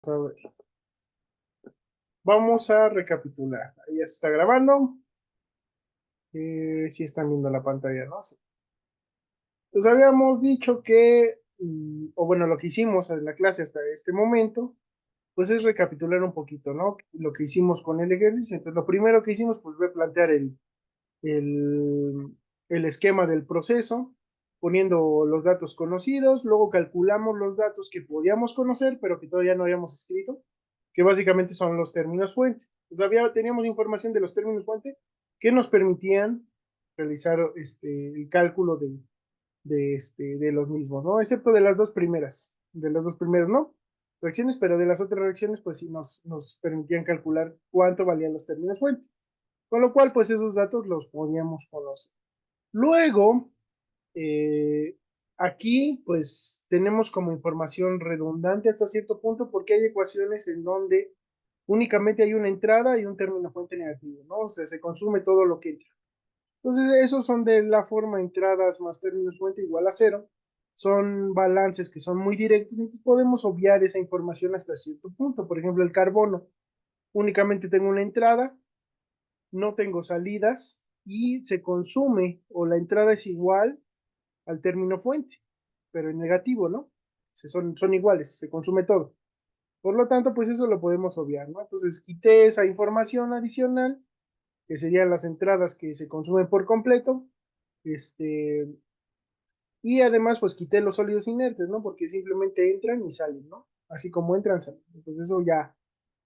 A ver, vamos a recapitular. Ahí ya se está grabando. Si están viendo la pantalla, ¿no? Sí. Pues habíamos dicho que, o bueno, lo que hicimos en la clase hasta este momento, pues es recapitular un poquito, ¿no? Lo que hicimos con el ejercicio. Entonces, lo primero que hicimos, pues fue plantear el, el esquema del proceso, poniendo los datos conocidos, luego calculamos los datos que podíamos conocer, pero que todavía no habíamos escrito, que básicamente son los términos fuente. Pues teníamos información de los términos fuente que nos permitían realizar el cálculo de los mismos, ¿no? Excepto de las dos primeras, ¿no? Reacciones, pero de las otras reacciones, pues sí nos permitían calcular cuánto valían los términos fuente. Con lo cual, pues esos datos los podíamos conocer. Luego, eh, aquí, pues tenemos como información redundante hasta cierto punto porque hay ecuaciones en donde únicamente hay una entrada y un término fuente negativo, ¿no? O sea, se consume todo lo que entra. Entonces, esos son de la forma entradas más términos fuente igual a cero. Son balances que son muy directos, entonces podemos obviar esa información hasta cierto punto. Por ejemplo, el carbono, únicamente tengo una entrada, no tengo salidas y se consume o la entrada es igual al término fuente, pero en negativo, ¿no? Son iguales, se consume todo. Por lo tanto, pues eso lo podemos obviar, ¿no? Entonces quité esa información adicional, que serían las entradas que se consumen por completo, este, y además pues quité los sólidos inertes, ¿no? Porque simplemente entran y salen, ¿no? Así como entran, salen. Entonces eso ya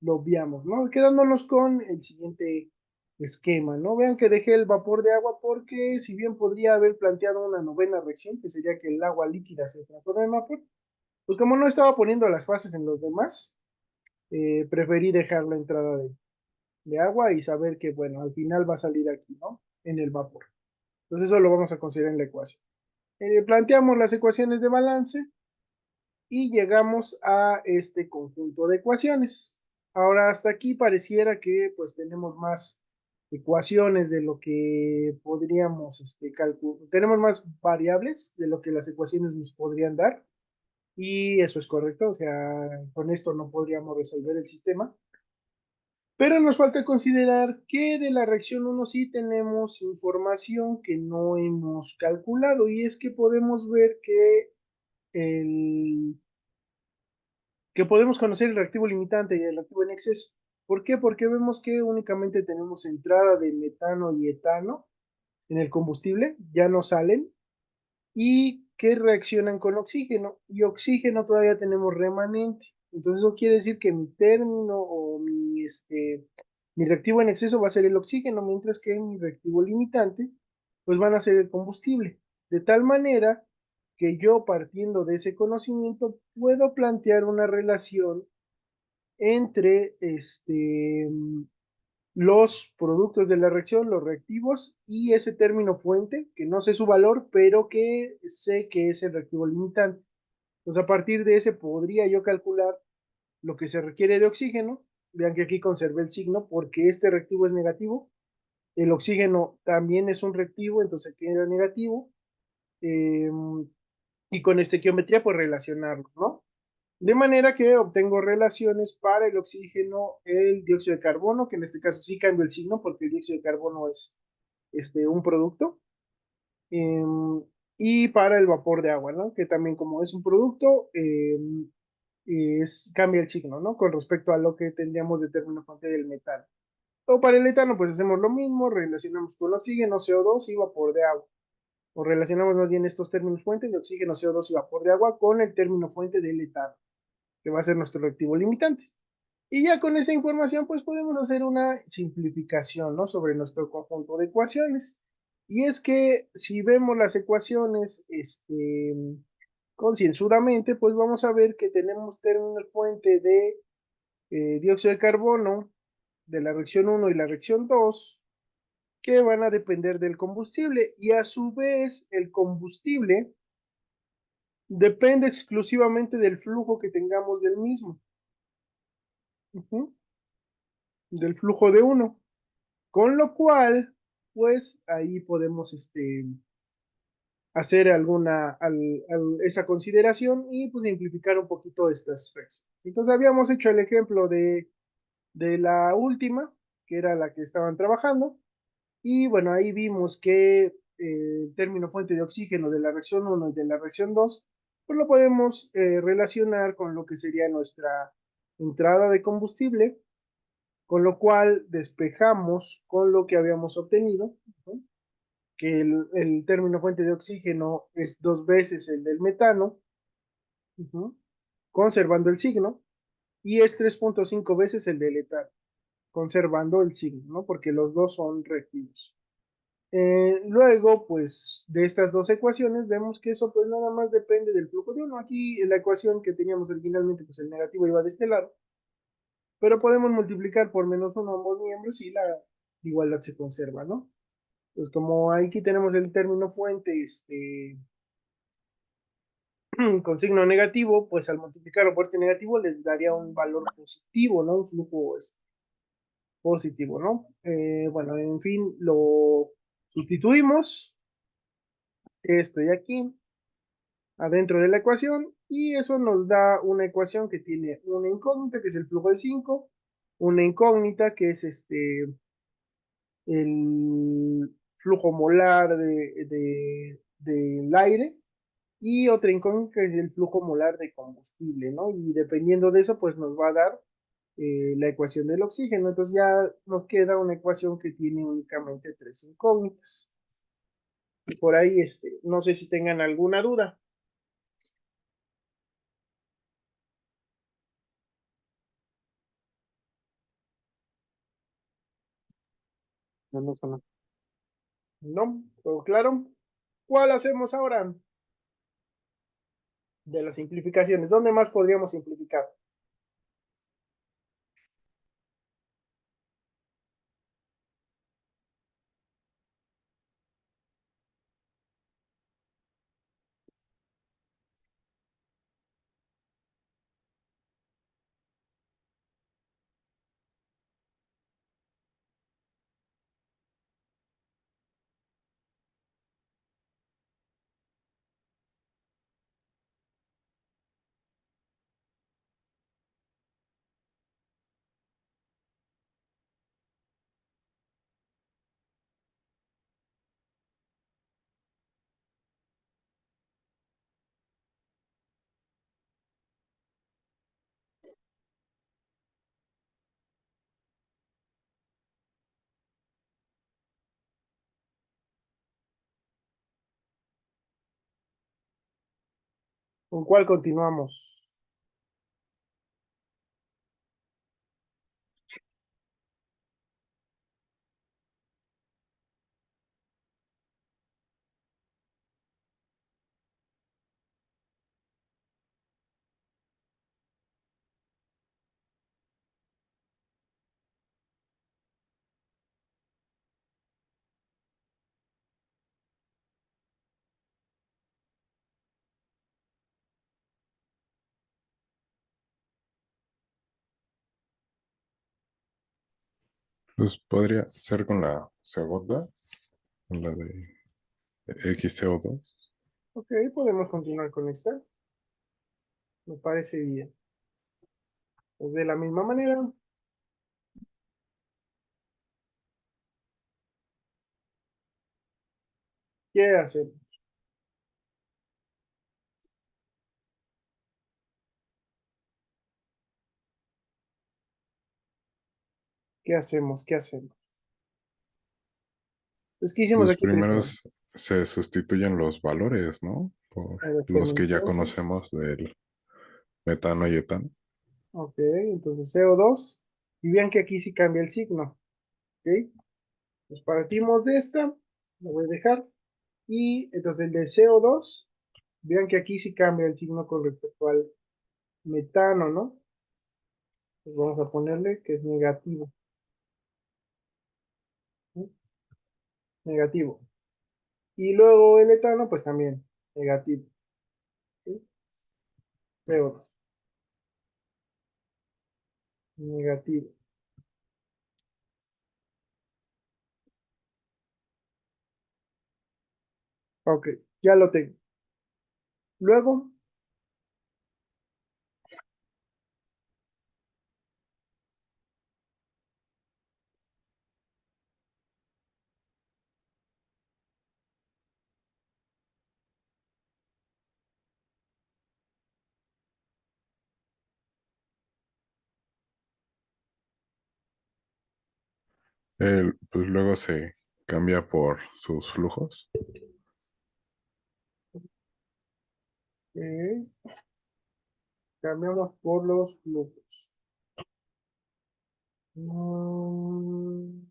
lo obviamos, ¿no? Quedándonos con el siguiente esquema, ¿no? Vean que dejé el vapor de agua porque si bien podría haber planteado una novena reacción, que sería que el agua líquida se transforme en vapor, pues como no estaba poniendo las fases en los demás, preferí dejar la entrada de agua y saber que, bueno, al final va a salir aquí, ¿no? En el vapor. Entonces eso lo vamos a considerar en la ecuación. Planteamos las ecuaciones de balance y llegamos a este conjunto de ecuaciones. Ahora hasta aquí pareciera que pues tenemos más ecuaciones de lo que podríamos calcular. Tenemos más variables de lo que las ecuaciones nos podrían dar y eso es correcto, o sea, con esto no podríamos resolver el sistema. Pero nos falta considerar que de la reacción uno sí tenemos información que no hemos calculado y es que podemos ver el, que podemos conocer el reactivo limitante y el reactivo en exceso. ¿Por qué? Porque vemos que únicamente tenemos entrada de metano y etano en el combustible, ya no salen, y que reaccionan con oxígeno, y oxígeno todavía tenemos remanente. Entonces eso quiere decir que mi término o mi reactivo en exceso va a ser el oxígeno, mientras que mi reactivo limitante pues van a ser el combustible. De tal manera que yo partiendo de ese conocimiento puedo plantear una relación entre los productos de la reacción, los reactivos y ese término fuente, que no sé su valor, pero que sé que es el reactivo limitante. Entonces, a partir de ese podría yo calcular lo que se requiere de oxígeno. Vean que aquí conservé el signo porque este reactivo es negativo. El oxígeno también es un reactivo, entonces queda negativo. Eh, y con estequiometría, pues relacionarlos, ¿no? De manera que obtengo relaciones para el oxígeno, el dióxido de carbono, que en este caso sí cambio el signo porque el dióxido de carbono es un producto, eh, y para el vapor de agua, ¿no? Que también como es un producto, cambia el signo, ¿no? Con respecto a lo que tendríamos de término fuente del metano. O para el etano, pues hacemos lo mismo, relacionamos con oxígeno, CO2 y vapor de agua. O relacionamos más bien estos términos fuentes de oxígeno, CO2 y vapor de agua con el término fuente del etano, que va a ser nuestro reactivo limitante. Y ya con esa información, pues podemos hacer una simplificación, ¿no? Sobre nuestro conjunto de ecuaciones. Y es que si vemos las ecuaciones, concienzudamente, pues vamos a ver que tenemos términos fuente de dióxido de carbono, de la reacción uno y la reacción 2 que van a depender del combustible. Y a su vez, el combustible depende exclusivamente del flujo que tengamos del mismo. Del flujo de uno. Con lo cual, pues ahí podemos hacer esa consideración y pues simplificar un poquito estas reacciones. Entonces habíamos hecho el ejemplo de la última, que era la que estaban trabajando, y bueno, ahí vimos que el término fuente de oxígeno de la reacción uno y de la reacción 2 pues lo podemos relacionar con lo que sería nuestra entrada de combustible, con lo cual despejamos con lo que habíamos obtenido, ¿no? Que el término fuente de oxígeno es dos veces el del metano, uh-huh, conservando el signo, y es 3.5 veces el del etano, conservando el signo, ¿no? Porque los dos son reactivos. Luego, pues, de estas dos ecuaciones, vemos que eso pues nada más depende del flujo de uno. Aquí en la ecuación que teníamos originalmente, pues el negativo iba de este lado, pero podemos multiplicar por menos uno ambos miembros y la igualdad se conserva, ¿no? Pues como aquí tenemos el término fuente, con signo negativo, pues al multiplicarlo por este negativo les daría un valor positivo, ¿no? Un flujo positivo, ¿no? Bueno, en fin, lo sustituimos, esto y aquí, adentro de la ecuación, y eso nos da una ecuación que tiene una incógnita, que es el flujo de 5, una incógnita, que es el flujo molar del aire, y otra incógnita que es el flujo molar de combustible, ¿no? Y dependiendo de eso, pues nos va a dar la ecuación del oxígeno. Entonces ya nos queda una ecuación que tiene únicamente tres incógnitas. Y por ahí, no sé si tengan alguna duda. No, no son. ¿No? ¿Todo claro? ¿Cuál hacemos ahora? De las simplificaciones. ¿Dónde más podríamos simplificar? ¿Con cuál continuamos? Pues podría ser con la segunda, con la de XCO2. Ok, podemos continuar con esta. Me parece bien. Pues de la misma manera, ¿qué hacemos? ¿Qué hacemos? ¿Qué hacemos? Pues, ¿qué hicimos Pues aquí primero primero? se sustituyen los valores, ¿no? Por A ver, los que ya entonces. conocemos del metano y etano. Ok, entonces CO2. Y vean que aquí sí cambia el signo. Ok, pues partimos de esta. Lo voy a dejar. Y entonces el de CO2. Vean que aquí sí cambia el signo con respecto al metano, ¿no? Pues vamos a ponerle que es negativo. ¿Sí? Negativo. Y luego el etano, pues también negativo. ¿Sí? CO2. Negativo. Ok. Ya lo tengo. Luego, Pues luego se cambia por sus flujos. cambiamos por los flujos. Mm,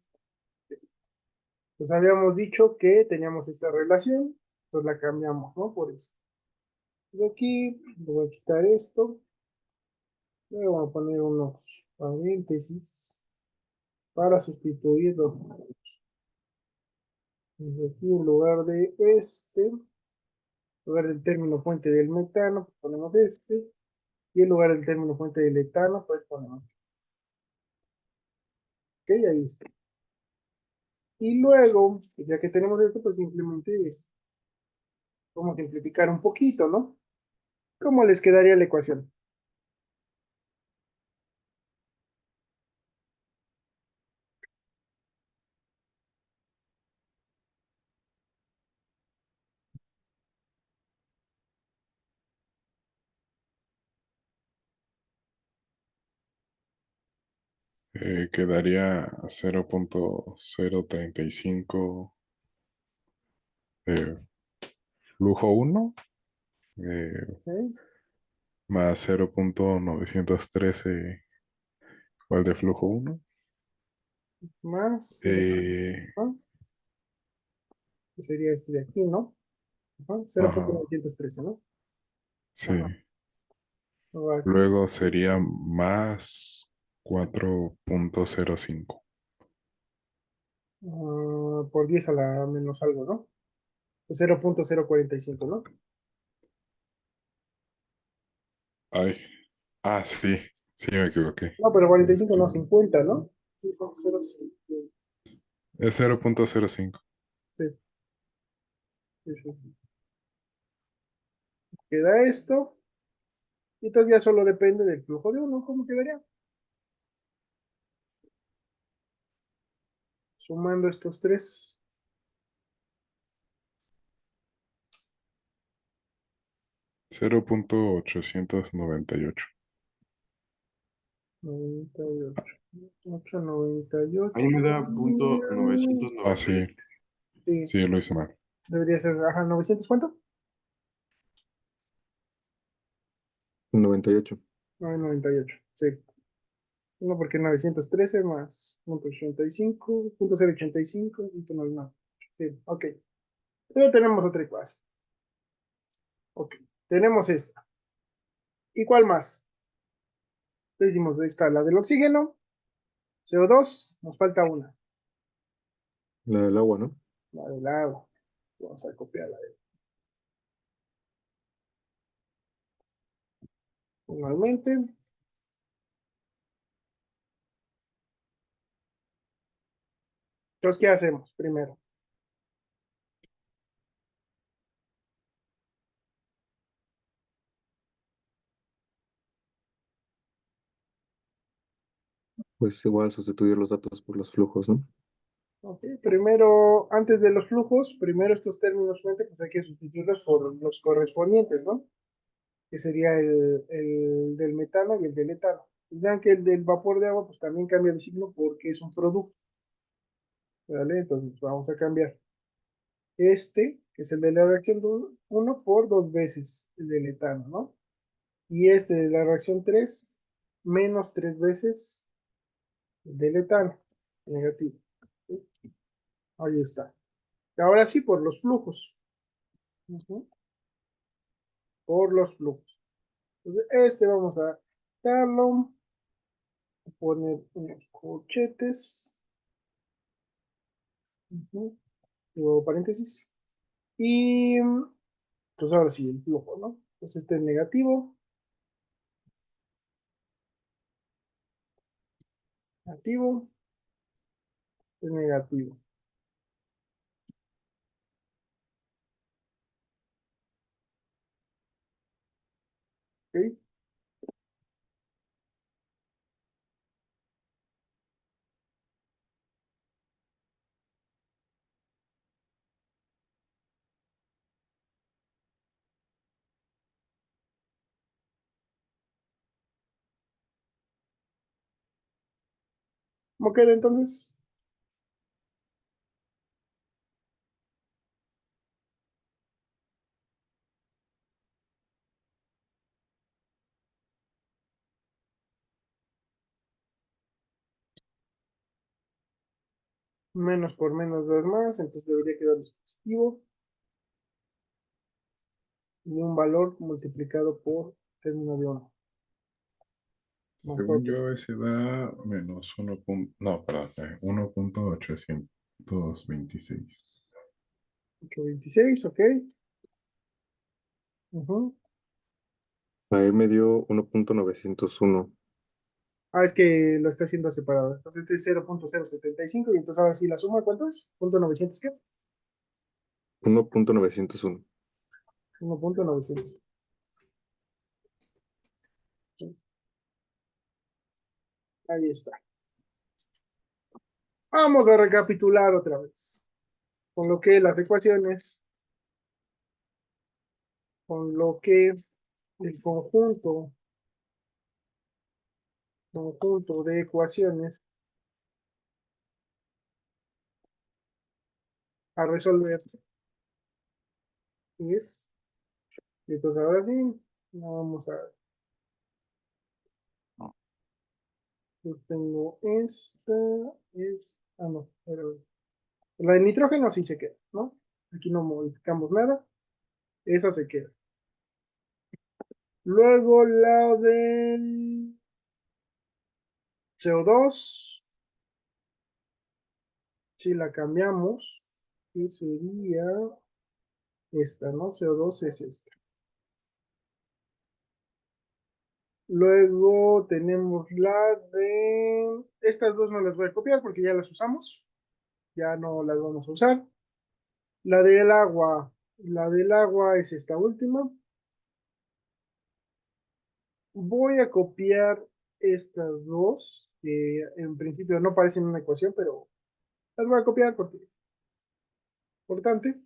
Pues habíamos dicho que teníamos esta relación, pues la cambiamos, ¿no? Por eso. De aquí le voy a quitar esto, le voy a poner unos paréntesis para sustituir los números. Y aquí en lugar de en lugar del término fuente del metano, pues ponemos este, y en lugar del término fuente del etano, pues ponemos ok, ahí está. Y luego, pues ya que tenemos esto, pues simplemente vamos a simplificar un poquito, ¿no? ¿Cómo les quedaría la ecuación? Quedaría 0.035 de flujo uno, ¿Ok? más 0.913 igual de flujo uno. Más 0, Eh, que sería este de aquí, ¿no? Ajá, ajá, 0.913, ¿no? sí. Ajá. Luego aquí, Luego sería más 4.05. por 10 a la menos algo, ¿no? 0.045, ¿no? Ay, sí, sí me equivoqué. No, pero 45 no, 50, ¿no? Sí, 0.05. Es 0.05. Sí, sí, sí. Queda esto, y entonces ya solo depende del flujo de uno, ¿cómo quedaría? Sumando estos tres, 0.898. 98, 898, Ahí me da punto Sí, 998. sí, sí, lo hice mal. debería ser, ajá, 900, ¿cuánto? 98. 998, sí. No, porque 913 más punto 85, punto 085, punto 99. Sí, ok. Pero tenemos otra ecuación. Ok. Tenemos esta. ¿Y cuál más? Decimos, ahí está la del oxígeno, CO2, nos falta una, La del agua, ¿no? la del agua. Vamos a copiarla igualmente. Entonces, ¿qué hacemos primero? Pues igual sustituir los datos por los flujos, ¿no? Ok, primero, antes de los flujos, primero estos términos fuente, pues hay que sustituirlos por los correspondientes, ¿no? Que sería el del metano y el del etano. Vean que el del vapor de agua, pues también cambia de signo porque es un producto, ¿vale? Entonces vamos a cambiar que es el de la reacción 1 por dos veces el del etano, ¿no? Y este de la reacción 3 menos tres veces el del etano, negativo. ¿Sí? Ahí está. Ahora sí, por los flujos. Ujú. Por los flujos. Entonces, vamos a darlo, poner unos corchetes. Ujú. Luego paréntesis. Y pues ahora sí, el flujo, ¿no? Entonces este es negativo, negativo, es negativo. ¿Ok? ¿Cómo queda entonces? Menos por menos 2 más, entonces debería quedar positivo. Y un valor multiplicado por término de 1. Según yo, ese da menos no, perdón, 1.826. 26, ok. Ujú. A él me dio 1.901. Ah, es que lo está haciendo separado. Entonces este es 0.075 y entonces ahora sí la suma, ¿cuánto es? ¿.900 qué? 1.901. 1.900. Ahí está. Vamos a recapitular otra vez. Con lo que las ecuaciones, con lo que el conjunto de ecuaciones a resolver es, y entonces ahora sí, vamos a ver. Yo tengo no, pero la de nitrógeno sí se queda, ¿no? Aquí no modificamos nada, esa se queda. Luego la de CO2, si la cambiamos, que sería esta, ¿no? CO2 es esta. Luego tenemos la de... Estas dos no las voy a copiar porque ya las usamos. Ya no las vamos a usar. La del agua es esta última. Voy a copiar estas dos, que en principio no parecen una ecuación, pero las voy a copiar porque es importante.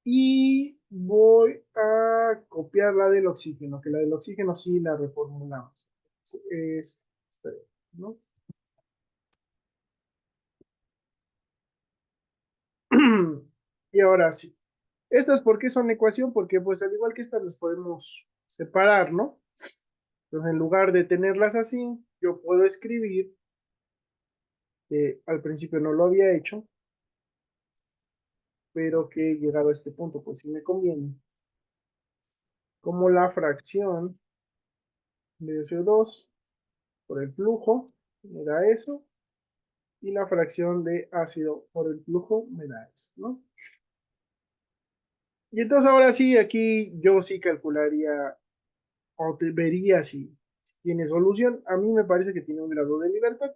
Y voy a copiar la del oxígeno, que la del oxígeno sí la reformulamos. Es esta, ¿no? Y ahora sí. Estas, ¿por qué son ecuación? Porque pues al igual que estas las podemos separar, ¿no? Entonces en lugar de tenerlas así, yo puedo escribir, que al principio no lo había hecho, pero que llegado a este punto, pues sí me conviene. Como la fracción de CO2 por el flujo me da eso, y la fracción de ácido por el flujo me da eso, ¿no? Y entonces ahora sí, aquí yo sí calcularía o te vería si tiene solución. A mí me parece que tiene un grado de libertad.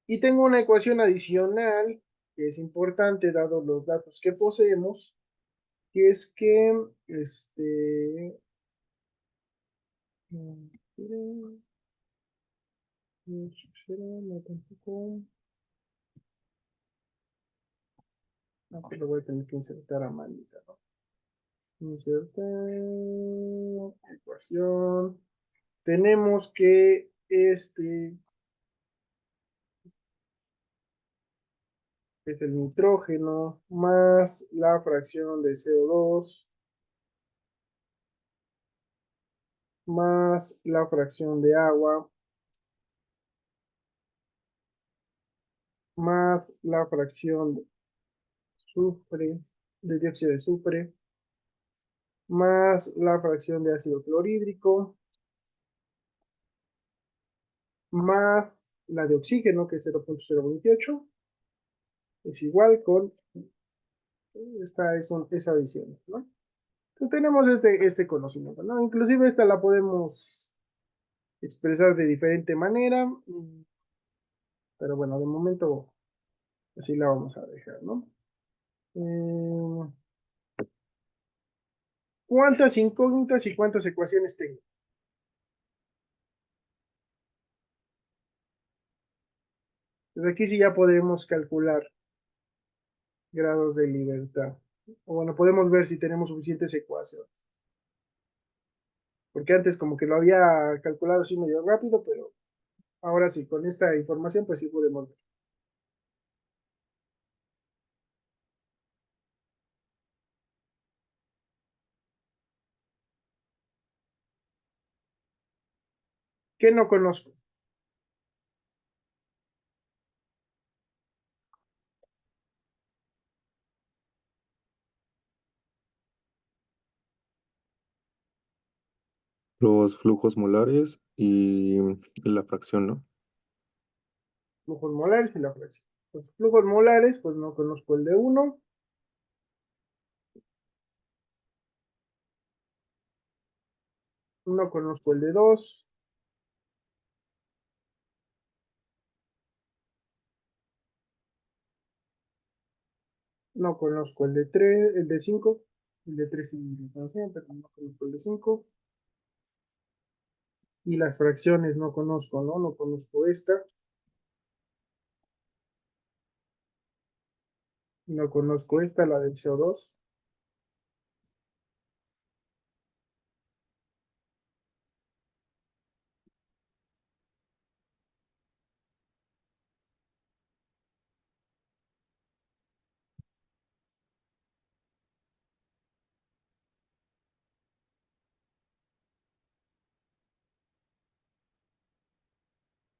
Y tengo una ecuación adicional que es importante dado los datos que poseemos, que es que no, tampoco, no, pero voy a tener que insertar a manita, ¿no? Insertar ecuación. Tenemos que es el nitrógeno más la fracción de CO2 más la fracción de agua más la fracción de azufre, de dióxido de azufre, más la fracción de ácido clorhídrico, más la de oxígeno, que es 0.028, es igual con esa adición, ¿no? Entonces tenemos este conocimiento, ¿no? Inclusive esta la podemos expresar de diferente manera, pero bueno, de momento así la vamos a dejar, ¿no? ¿Cuántas incógnitas y cuántas ecuaciones tengo? Desde aquí sí ya podemos calcular grados de libertad. O bueno, podemos ver si tenemos suficientes ecuaciones. Porque antes como que lo había calculado así medio rápido, pero ahora sí, con esta información pues sí podemos ver. ¿Qué no conozco? Los flujos molares y la fracción, ¿no? Flujos molares y la fracción. Los flujos molares, pues no conozco el de uno, no conozco el de 2, no conozco el de 3, el de 5, el de 3 sí lo conocía, pero no conozco el de 5. Y las fracciones no conozco, ¿no? No conozco esta, no conozco esta, la del CO2,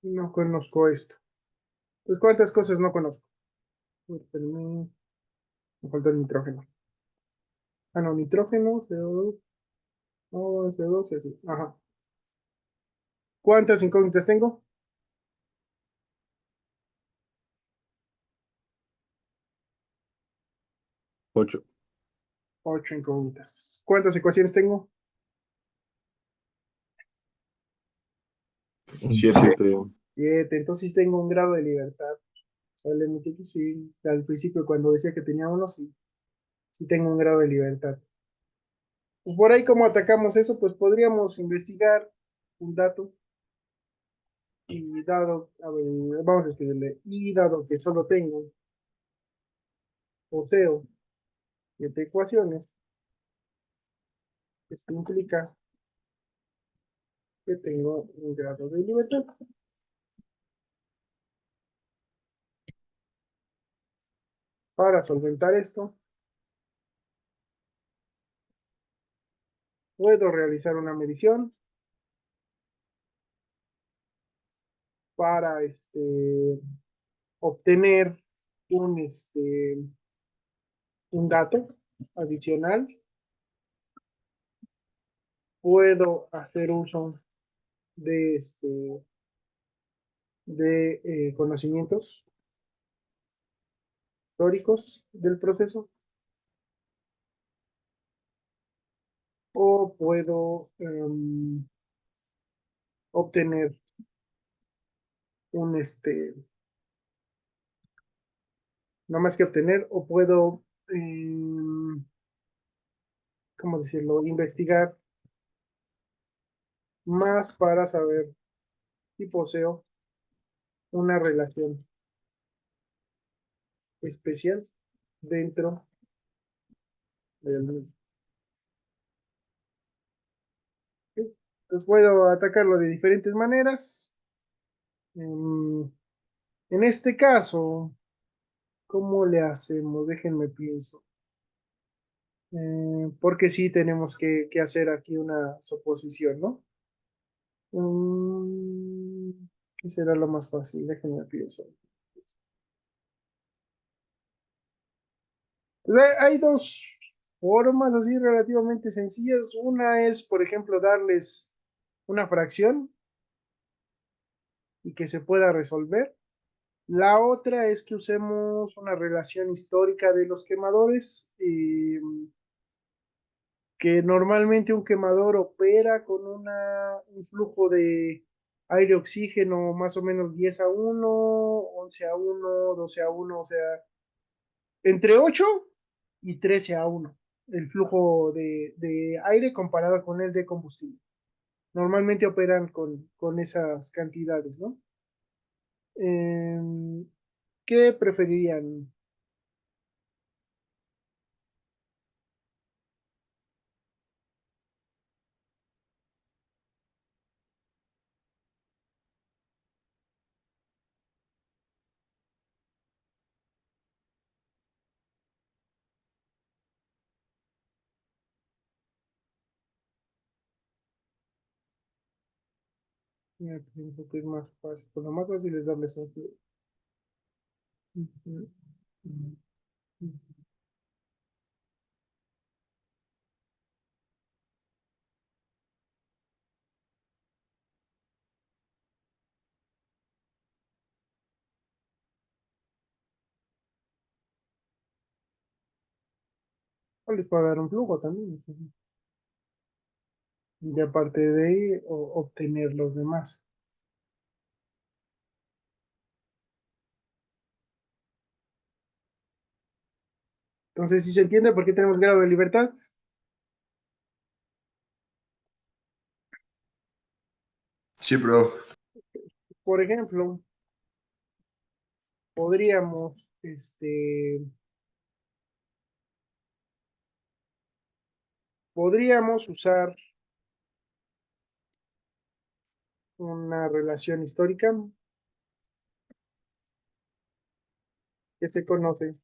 no conozco esto. Pues, ¿cuántas cosas no conozco? Espérame, me falta el nitrógeno. Ah, no, nitrógeno, CO2, no, CO2, sí. Ajá. ¿Cuántas incógnitas tengo? 8. 8 incógnitas. ¿Cuántas ecuaciones tengo? 7. 7. 7. Entonces tengo un grado de libertad. O sea, le metí que sí, al principio cuando decía que tenía uno, sí, sí tengo un grado de libertad. Pues por ahí, ¿cómo atacamos eso? Pues podríamos investigar un dato y dado, a ver, vamos a escribirle, y dado que solo tengo, poseo 7 ecuaciones, esto implica que tengo un grado de libertad. Para solventar esto, puedo realizar una medición para obtener un dato adicional. Puedo hacer uso de, conocimientos históricos del proceso, o puedo obtener un, no más que obtener, o puedo, ¿cómo decirlo?, investigar más para saber si poseo una relación especial dentro del mismo. ¿Sí? Entonces puedo atacarlo de diferentes maneras. En este caso, ¿cómo le hacemos? Déjenme pienso. Porque sí tenemos que hacer aquí una suposición, ¿no? Mm, ¿Qué será lo más fácil? Déjenme pienso. Pues hay dos formas así relativamente sencillas. Una es, por ejemplo, darles una fracción y que se pueda resolver. La otra es que usemos una relación histórica de los quemadores, que normalmente un quemador opera con un flujo de aire-oxígeno más o menos 10:1, 11:1, 12:1, o sea, entre 8 y 13:1, el flujo de aire comparado con el de combustible. Normalmente operan con esas cantidades, ¿no? ¿Qué preferirían? Mira, pienso que es más fácil. Pues lo más fácil es darle sentido. Ujú, ujú, ujú. O les puedo dar un flujo también. Ujú. Y aparte de ahí, obtener los demás. Entonces, si se entiende por qué tenemos grado de libertad, Sí, bro. por ejemplo, podríamos, podríamos usar una relación histórica que se conoce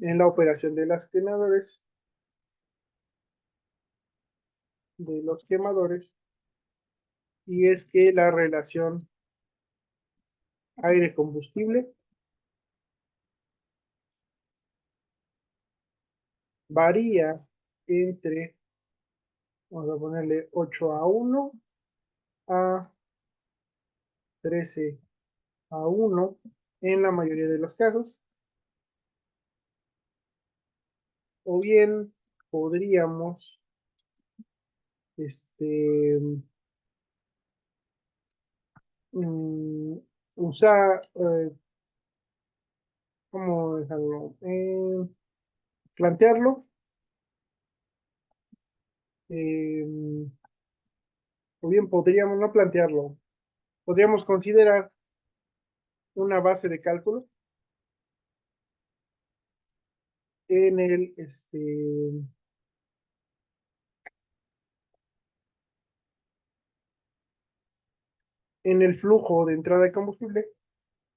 en la operación de los quemadores, y es que la relación aire-combustible varía entre, vamos a ponerle 8-1 a 13-1 en la mayoría de los casos, o bien podríamos este, mm, usar, ¿cómo dejarlo? Plantearlo, eh, o bien podríamos no plantearlo, podríamos considerar una base de cálculo en en el flujo de entrada de combustible,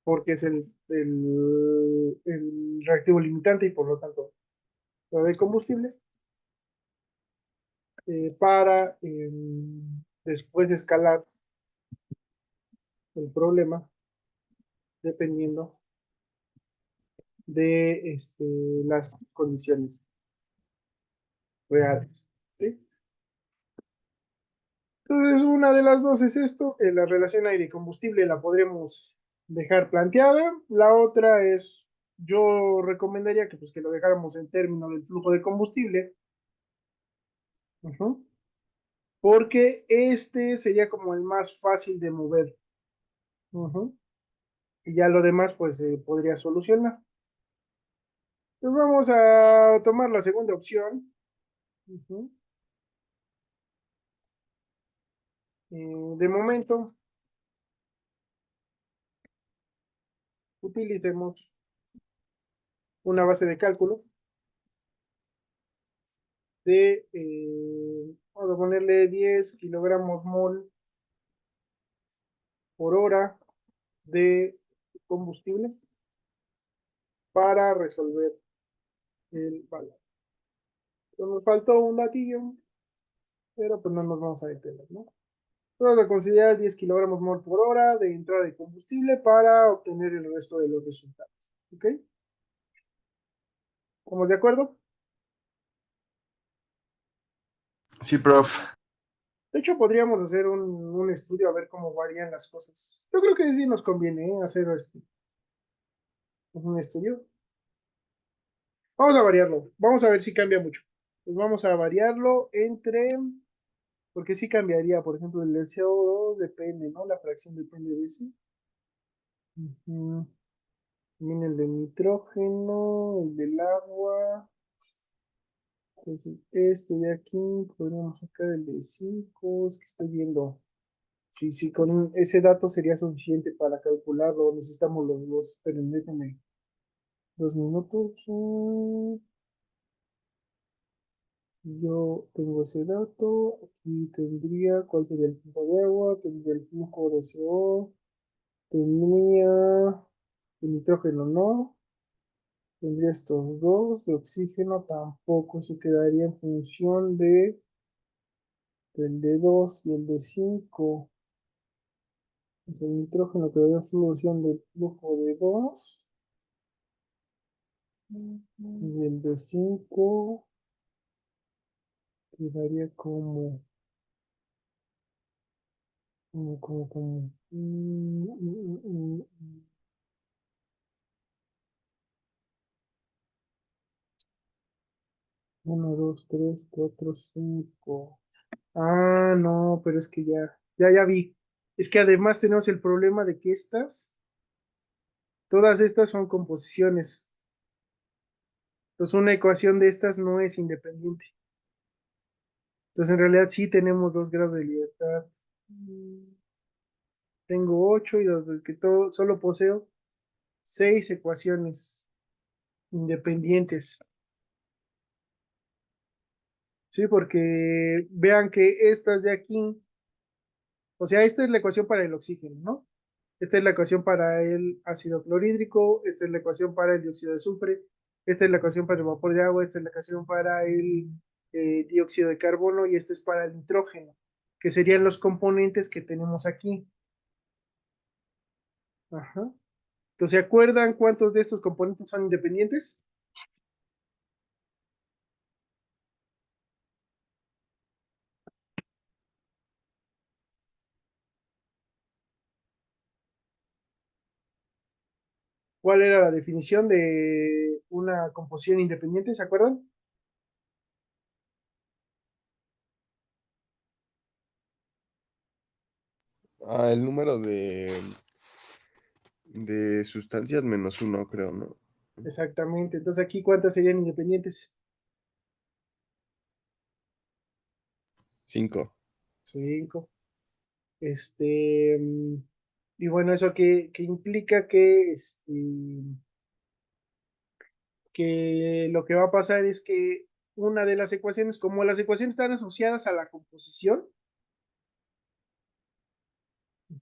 porque es el reactivo limitante y por lo tanto la de combustible, para después escalar el problema dependiendo de las condiciones reales. ¿Sí? Entonces, una de las dos es esto, la relación aire-combustible la podremos dejar planteada. La otra es, yo recomendaría que, pues, que lo dejáramos en términos del flujo de combustible, ujú, porque este sería como el más fácil de mover, ujú, y ya lo demás, pues, se podría solucionar. Entonces, vamos a tomar la segunda opción. Ujú. De momento, utilicemos una base de cálculo de, vamos a ponerle 10 kilogramos mol por hora de combustible para resolver el valor. Entonces, nos faltó un datillo, pero pues no nos vamos a detener, ¿no? Vamos a considerar 10 kilogramos mol por hora de entrada de combustible para obtener el resto de los resultados. ¿Ok? ¿Estamos de acuerdo? Sí, prof. De hecho, podríamos hacer un estudio a ver cómo varían las cosas. Yo creo que sí nos conviene, hacer un estudio. Vamos a variarlo. Vamos a ver si cambia mucho. Pues vamos a variarlo entre, porque sí cambiaría, por ejemplo, el CO2 depende, ¿no? La fracción depende de eso. Ujú. También el de nitrógeno, el del agua. Entonces, este de aquí, podríamos sacar el de 5, es que estoy viendo. Sí, con ese dato sería suficiente para calcularlo. Necesitamos los dos. Permíteme 2 minutos. Yo tengo ese dato. Aquí tendría, ¿cuál sería el flujo de agua? Tendría el flujo de CO. Tendría el nitrógeno, no. Tendría estos dos. De oxígeno tampoco. Se quedaría en función del de 2 y el de 5. El nitrógeno quedaría en función del flujo de 2 y el de 5 quedaría como 1, 2, 3, 4, 5. Ah, no, pero es que ya vi. Es que además tenemos el problema de que todas estas son composiciones. Entonces una ecuación de estas no es independiente. Entonces en realidad sí tenemos 2 grados de libertad. Tengo 8 y que solo poseo 6 ecuaciones independientes. Sí, porque vean que estas de aquí, o sea, esta es la ecuación para el oxígeno, ¿no? Esta es la ecuación para el ácido clorhídrico, esta es la ecuación para el dióxido de azufre, esta es la ecuación para el vapor de agua, esta es la ecuación para el dióxido de carbono y esta es para el nitrógeno, que serían los componentes que tenemos aquí. Ajá. Entonces, ¿se acuerdan cuántos de estos componentes son independientes? ¿Cuál era la definición de una composición independiente? ¿Se acuerdan? Ah, el número de sustancias menos uno, creo, ¿no? Exactamente. Entonces, aquí, ¿cuántas serían independientes? 5. 5. Este, y bueno, eso que implica que lo que va a pasar es que una de las ecuaciones, como las ecuaciones están asociadas a la composición,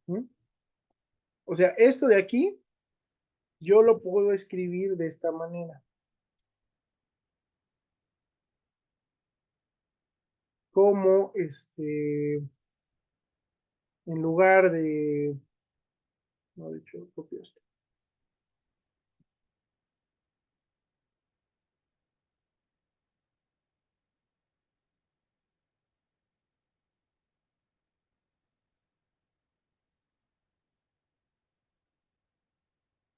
¿sí? O sea, esto de aquí, yo lo puedo escribir de esta manera, como en lugar de, no, de hecho, copio esto.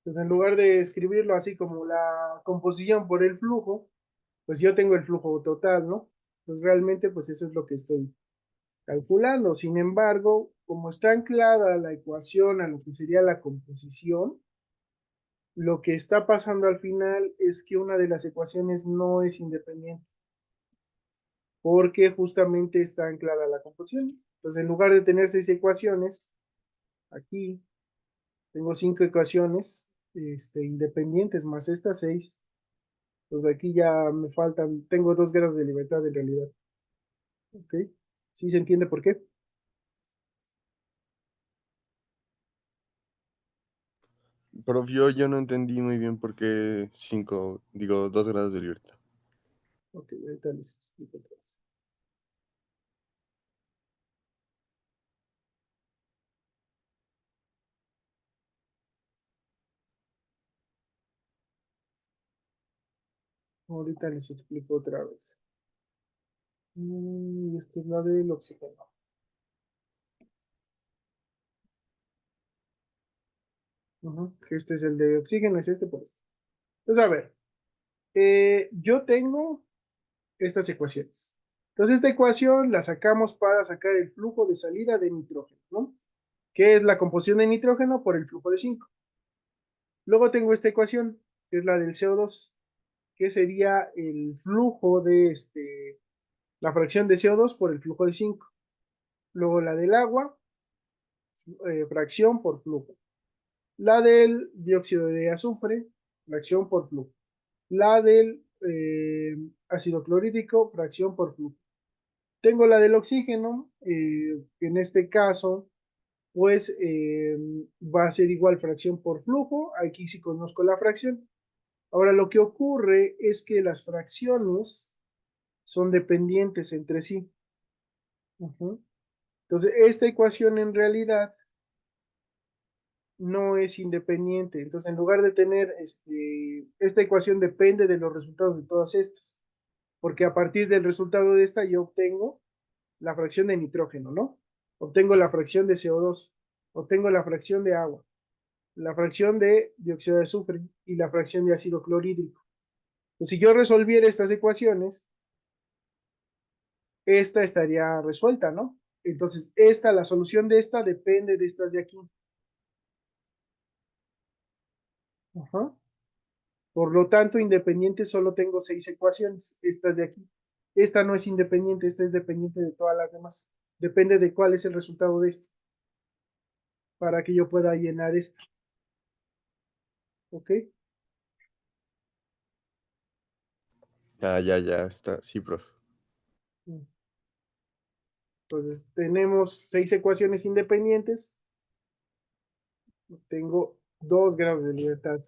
Entonces, en lugar de escribirlo así como la composición por el flujo, pues yo tengo el flujo total, ¿no? Pues realmente, pues eso es lo que estoy calculando. Sin embargo, como está anclada la ecuación a lo que sería la composición, lo que está pasando al final es que una de las ecuaciones no es independiente, porque justamente está anclada a la composición. Entonces, en lugar de tener 6 ecuaciones, aquí tengo 5 ecuaciones independientes más estas 6. Pues aquí ya me faltan, tengo 2 grados de libertad en realidad. ¿Ok? ¿Sí se entiende por qué? Prof, yo no entendí muy bien por qué 5, digo, 2 grados de libertad. Ok, ahorita les explico otra vez. Ahorita les explico otra vez. Y esta es la del oxígeno. Este es el de oxígeno, es este por este. Entonces, a ver, yo tengo estas ecuaciones. Entonces, esta ecuación la sacamos para sacar el flujo de salida de nitrógeno, ¿no? Que es la composición de nitrógeno por el flujo de 5. Luego tengo esta ecuación, que es la del CO2, que sería el flujo de la fracción de CO2 por el flujo de 5. Luego la del agua, fracción por flujo. La del dióxido de azufre, fracción por flujo. La del ácido clorhídrico, fracción por flujo. Tengo la del oxígeno, que en este caso, pues va a ser igual fracción por flujo. Aquí sí conozco la fracción. Ahora lo que ocurre es que las fracciones son dependientes entre sí. Entonces, esta ecuación en realidad no es independiente. Entonces, en lugar de tener esta ecuación depende de los resultados de todas estas, porque a partir del resultado de esta yo obtengo la fracción de nitrógeno, ¿no? Obtengo la fracción de CO2, obtengo la fracción de agua, la fracción de dióxido de azufre y la fracción de ácido clorhídrico. Pues si yo resolviera estas ecuaciones, esta estaría resuelta, ¿no? Entonces, la solución de esta depende de estas de aquí. Ajá. Por lo tanto, independiente solo tengo 6 ecuaciones, estas de aquí. Esta no es independiente, esta es dependiente de todas las demás. Depende de cuál es el resultado de esto, para que yo pueda llenar esta. ¿Ok? Ya, está. Sí, prof. Entonces, tenemos 6 ecuaciones independientes. Tengo 2 grados de libertad.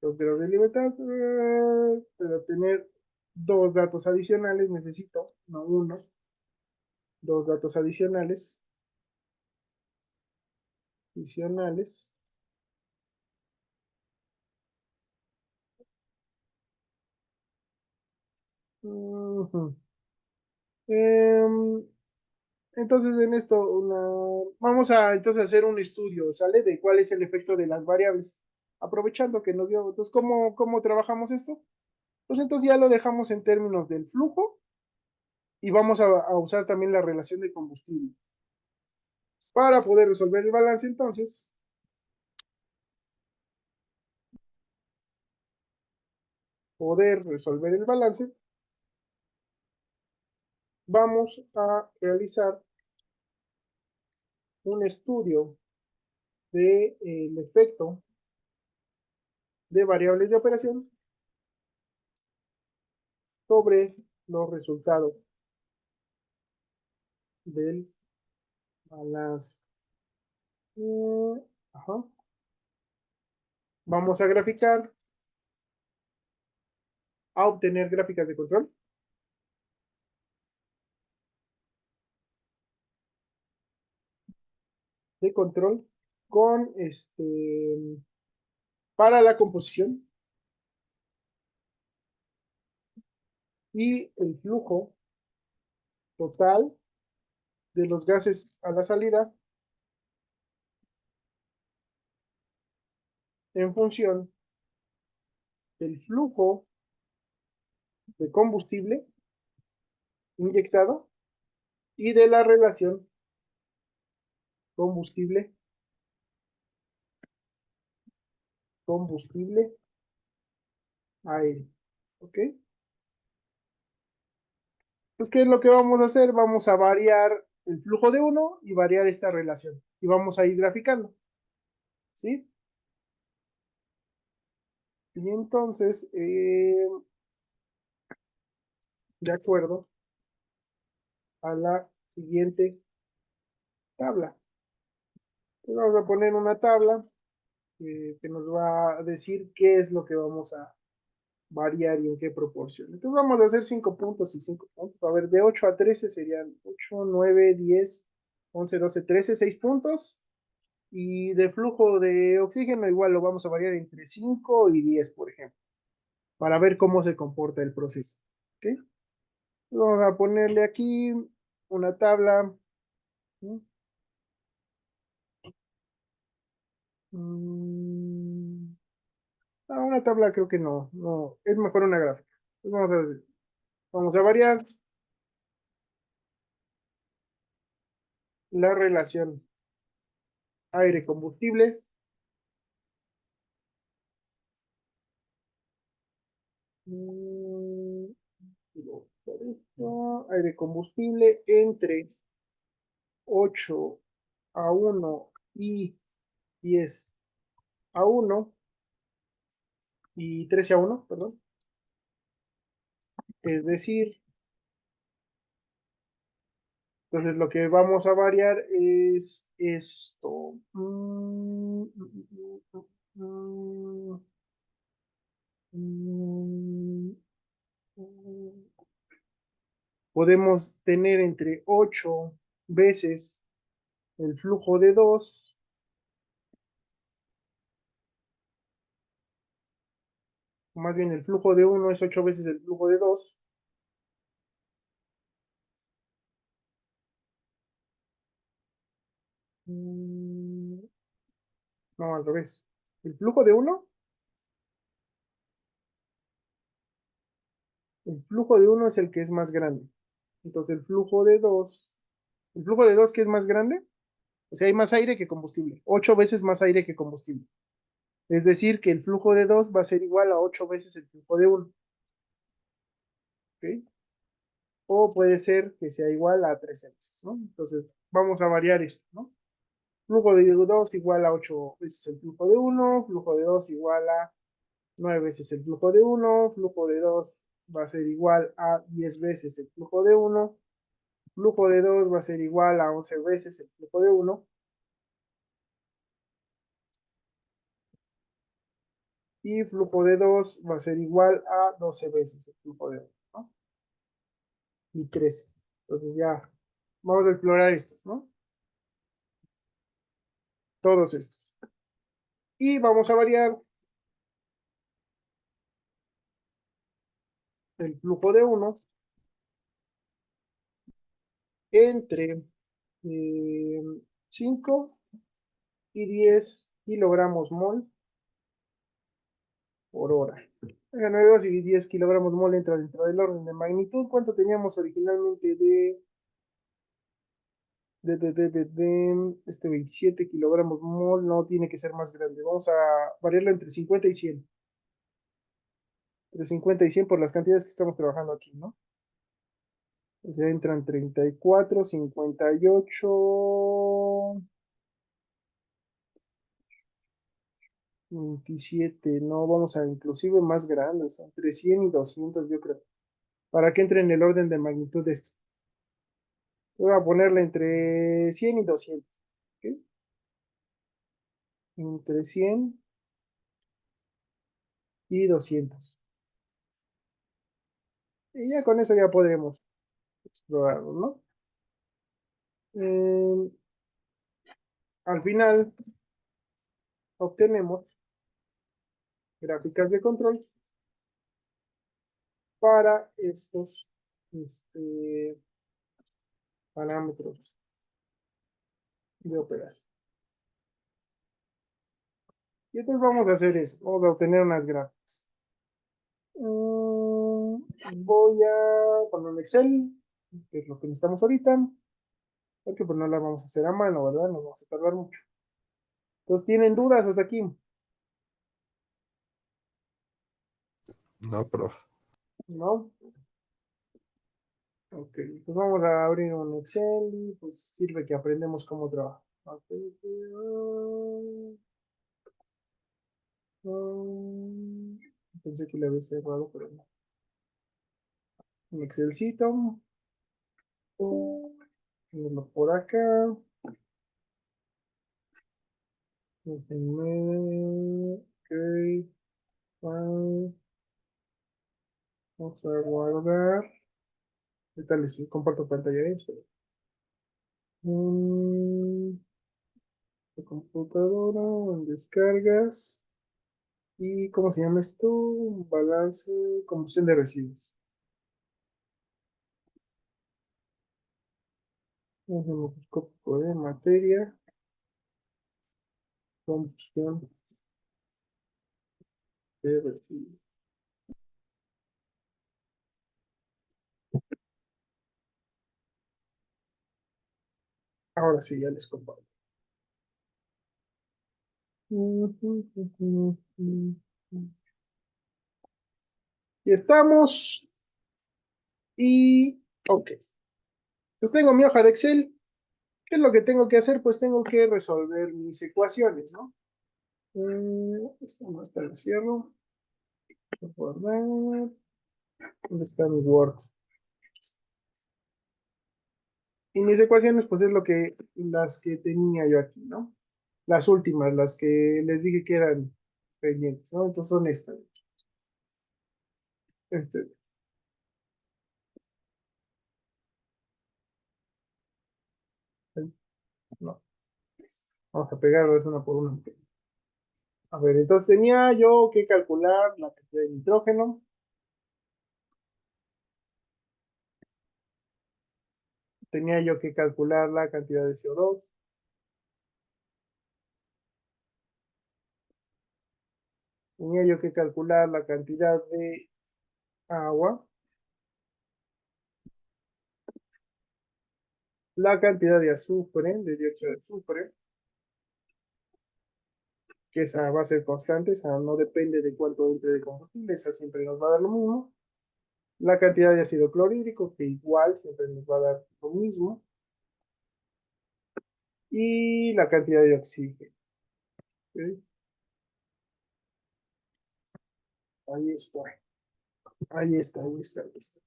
2 grados de libertad. Para tener 2 datos adicionales, necesito, no uno, 2 datos adicionales. Adicionales. Ujú. Em, entonces, en esto, vamos a entonces hacer un estudio, ¿sale? De cuál es el efecto de las variables. Aprovechando que nos dio, entonces, ¿cómo trabajamos esto? Pues entonces ya lo dejamos en términos del flujo y vamos a usar también la relación de combustible. Para poder resolver el balance, entonces, vamos a realizar un estudio del efecto de variables de operación sobre los resultados del balance. Ajá. Vamos a graficar, a obtener gráficas de control con para la composición y el flujo total de los gases a la salida en función del flujo de combustible inyectado y de la relación combustible-aire. ¿Ok? Pues, ¿qué es lo que vamos a hacer? Vamos a variar el flujo de uno y variar esta relación. Y vamos a ir graficando. ¿Sí? Y entonces, de acuerdo a la siguiente tabla. Vamos a poner una tabla que nos va a decir qué es lo que vamos a variar y en qué proporción. Entonces vamos a hacer 5 puntos y 5 puntos. A ver, de 8 a 13 serían 8, 9, 10, 11, 12, 13, 6 puntos. Y de flujo de oxígeno igual lo vamos a variar entre 5 y 10, por ejemplo, para ver cómo se comporta el proceso. ¿Ok? Vamos a ponerle aquí una tabla. Mm, una tabla creo que no, es mejor una gráfica. Vamos a variar la relación aire-combustible aire-combustible entre 8 a 1 y 10 a 1 y 13 a 1, perdón. Es decir, entonces lo que vamos a variar es esto. Podemos tener entre 8 veces el flujo de 2, más bien el flujo de 1 es 8 veces el flujo de 2. No, al revés. El flujo de 1, el flujo de 1 es el que es más grande. Entonces el flujo de 2 que es más grande, o sea, hay más aire que combustible, 8 veces más aire que combustible. Es decir, que el flujo de 2 va a ser igual a 8 veces el flujo de 1. ¿Ok? O puede ser que sea igual a 13 veces, ¿no? Entonces, vamos a variar esto, ¿no? Flujo de 2 igual a 8 veces el flujo de 1, flujo de 2 igual a 9 veces el flujo de 1, flujo de 2 va a ser igual a 10 veces el flujo de 1, flujo de 2 va a ser igual a 11 veces el flujo de 1, y flujo de 2 va a ser igual a 12 veces el flujo de 1, ¿no? Y 13. Entonces ya vamos a explorar estos, ¿no? Todos estos. Y vamos a variar el flujo de 1 entre 5 y 10 kilogramos mol por hora. 9 y 10 kilogramos mol entra dentro del orden de magnitud. ¿Cuánto teníamos originalmente este 27 kilogramos mol? No tiene que ser más grande. Vamos a variarlo entre 50 y 100. Entre 50 y 100 por las cantidades que estamos trabajando aquí, ¿no? O sea, entran 34, 58, 27. No, vamos a inclusive más grandes, entre 100 y 200, yo creo, para que entre en el orden de magnitud de esto. Voy a ponerle entre 100 y 200. ¿Ok? Entre 100 y 200. Y ya con eso ya podremos explorarlo, ¿no? Eh, Al final obtenemos gráficas de control para estos parámetros de operación. Y entonces vamos a hacer eso. Vamos a obtener unas gráficas. Voy a poner un Excel, que es lo que necesitamos ahorita, porque pues no la vamos a hacer a mano, ¿verdad? Nos vamos a tardar mucho. Entonces, ¿tienen dudas hasta aquí? No, prof. ¿No? Ok, pues vamos a abrir un Excel y pues sirve que aprendemos cómo trabajar. Ok, pensé que le había cerrado, pero no. Un Excelcito. Ponerlo por acá. Ok. Vamos a guardar. Ahorita les comparto pantalla de eso. La computadora, en descargas. ¿Y cómo se llama esto? Balance, combustión de residuos. Un microscopio de materia, combustión de residuos. Ahora sí, ya les comparto. Y estamos. Y ok. Pues tengo mi hoja de Excel. ¿Qué es lo que tengo que hacer? Pues tengo que resolver mis ecuaciones, ¿no? Esto no está, lo cierro. Guardar. ¿Dónde está mi Word? Y mis ecuaciones, pues es las que tenía yo aquí, ¿no? Las últimas, las que les dije que eran pendientes, ¿no? Entonces son estas. Este, no, vamos a pegarlas una por una. A ver, entonces tenía yo que calcular la cantidad de nitrógeno. Tenía yo que calcular la cantidad de CO2. Tenía yo que calcular la cantidad de agua, la cantidad de azufre, de dióxido de azufre, que esa va a ser constante, esa no depende de cuánto entre de combustible, esa siempre nos va a dar lo mismo. La cantidad de ácido clorhídrico, que igual siempre nos va a dar lo mismo. Y la cantidad de oxígeno. ¿Ok? Ahí está. Ahí está, ahí está, ahí está.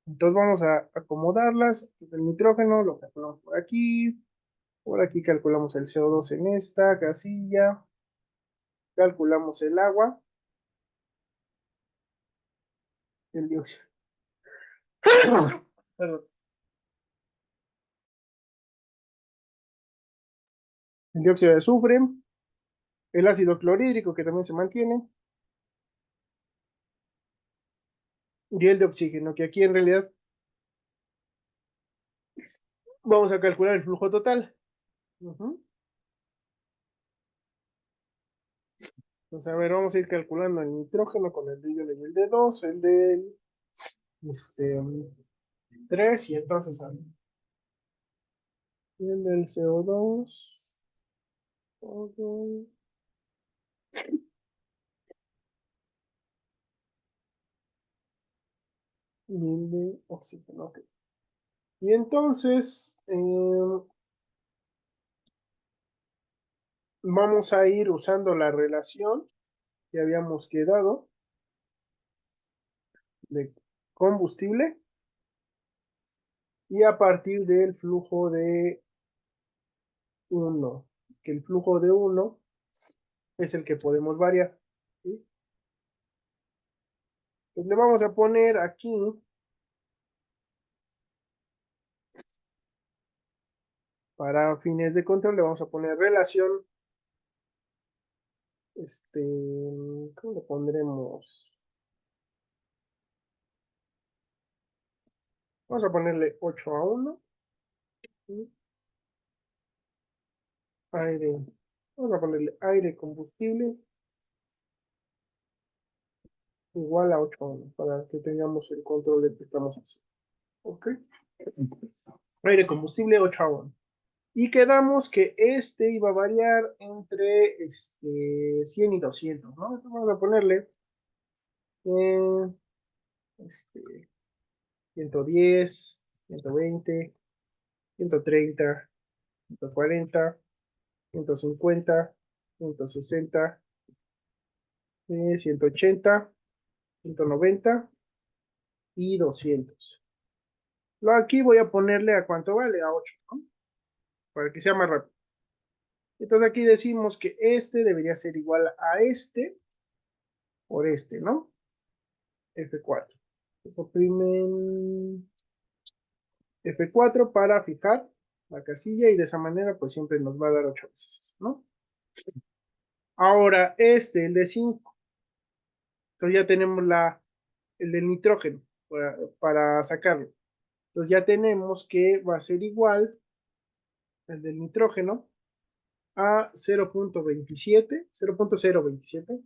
Entonces vamos a acomodarlas. El nitrógeno lo calculamos por aquí. Por aquí calculamos el CO2 en esta casilla. Calculamos el agua. El dióxido. Perdón. El dióxido de azufre. El ácido clorhídrico que también se mantiene. Y el de oxígeno, que aquí en realidad vamos a calcular el flujo total. Entonces, a ver, vamos a ir calculando el nitrógeno con el brillo nivel de 2, el del 3, y entonces el del CO2, y el de oxígeno. Ok. Y entonces vamos a ir usando la relación que habíamos quedado de combustible y a partir del flujo de 1, que el flujo de 1 es el que podemos variar. ¿Sí? Pues le vamos a poner aquí, para fines de control, le vamos a poner relación, ¿cómo le pondremos? Vamos a ponerle 8:1, ¿sí? Aire, vamos a ponerle aire combustible igual a 8:1, para que tengamos el control de que estamos haciendo. ¿Ok? Aire combustible 8:1. Y quedamos que este iba a variar entre 100 y 200, ¿no? Entonces vamos a ponerle eh, este, 110, 120, 130, 140, 150, 160, 180, 190 y 200. Aquí voy a ponerle a cuánto vale, a 8, ¿no? Para que sea más rápido. Entonces aquí decimos que este debería ser igual a este por este, ¿no? F4. Oprimen F4 para fijar la casilla y de esa manera pues siempre nos va a dar 8 veces, ¿no? Ahora el de 5. Entonces ya tenemos el del nitrógeno para sacarlo. Entonces ya tenemos que va a ser igual el del nitrógeno a 0.27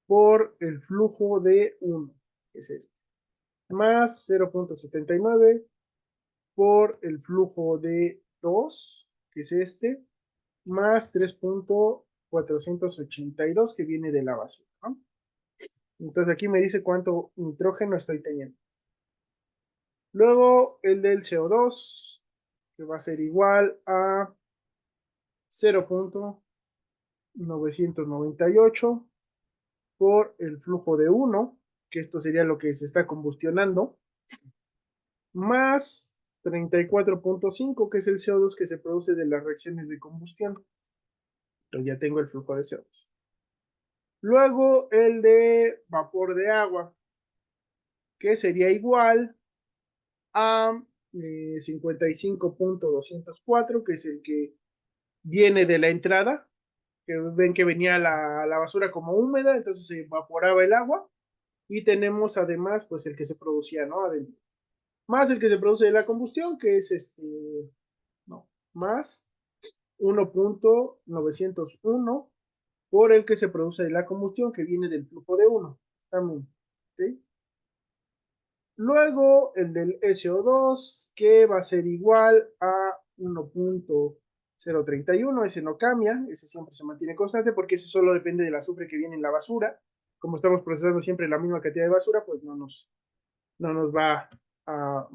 por el flujo de 1, que es este, más 0.79 por el flujo de 2, que es este, más 3.482 que viene de la basura, ¿no? Entonces aquí me dice cuánto nitrógeno estoy teniendo. Luego el del CO2, que va a ser igual a 0.998 por el flujo de 1, que esto sería lo que se está combustionando, más 34.5, que es el CO2 que se produce de las reacciones de combustión. Entonces ya tengo el flujo de CO2. Luego el de vapor de agua, que sería igual a 55.204, que es el que viene de la entrada, que ven que venía la basura como húmeda, entonces se evaporaba el agua, y tenemos además pues el que se producía, ¿no? Adentro. Más el que se produce de la combustión, que es no, más 1.901 por el que se produce de la combustión, que viene del flujo de 1 también, ¿sí? Luego el del SO2, que va a ser igual a 1.031, ese no cambia, ese siempre se mantiene constante porque ese solo depende del azufre que viene en la basura. Como estamos procesando siempre la misma cantidad de basura, pues no nos va a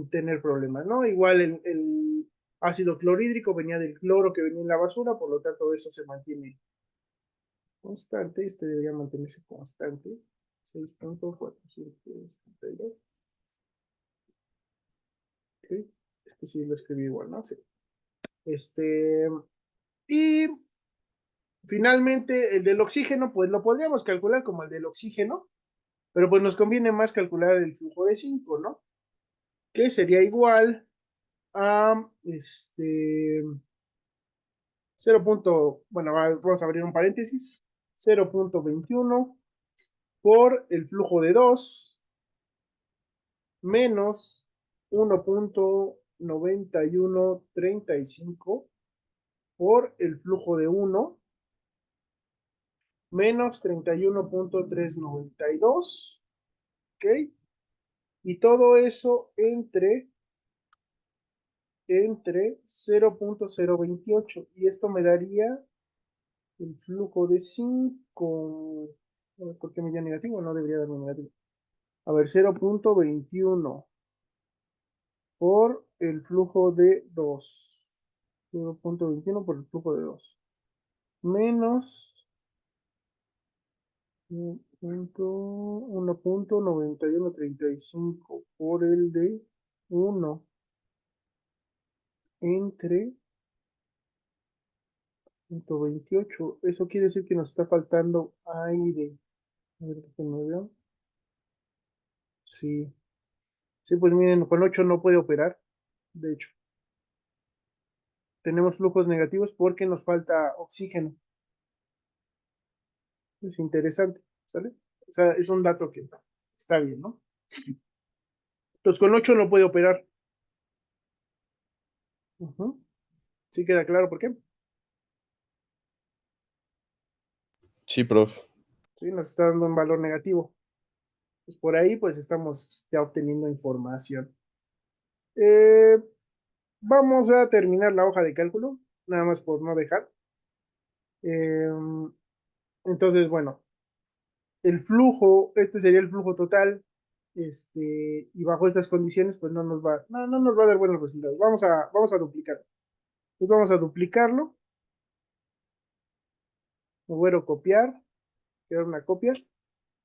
tener problemas, ¿no? Igual el ácido clorhídrico venía del cloro que venía en la basura, por lo tanto eso se mantiene constante, este debería mantenerse constante, 6.472. Okay. Este sí lo escribí igual, ¿no? Sí. Y finalmente el del oxígeno, pues lo podríamos calcular como el del oxígeno, pero pues nos conviene más calcular el flujo de 5, ¿no? Que sería igual a 0. Bueno, vamos a abrir un paréntesis, 0.21 por el flujo de 2 menos 1.9135 por el flujo de 1 menos 31.392, ¿ok? Y todo eso entre 0.028, y esto me daría el flujo de 5. A ver, ¿por qué me dio negativo? No debería darme negativo. A ver, 0.21 por el flujo de 2. 0.21 por el flujo de 2. Menos 1.9135 por el de 1 entre 128. Eso quiere decir que nos está faltando aire. A ver, déjenme ver. Sí. Sí, pues miren, con 8 no puede operar. De hecho, tenemos flujos negativos porque nos falta oxígeno. Es interesante, ¿sale? O sea, es un dato que está bien, ¿no? Entonces, con 8 no puede operar. ¿Sí queda claro por qué? Sí, prof. Sí, nos está dando un valor negativo. Pues por ahí, pues estamos ya obteniendo información. Eh, Vamos a terminar la hoja de cálculo, nada más por no dejar. Eh, entonces, bueno, el flujo, este sería el flujo total, y bajo estas condiciones, pues no nos va a dar buenos resultados. Vamos a duplicarlo. Pues vamos a duplicarlo, mover o copiar, quedar una copia,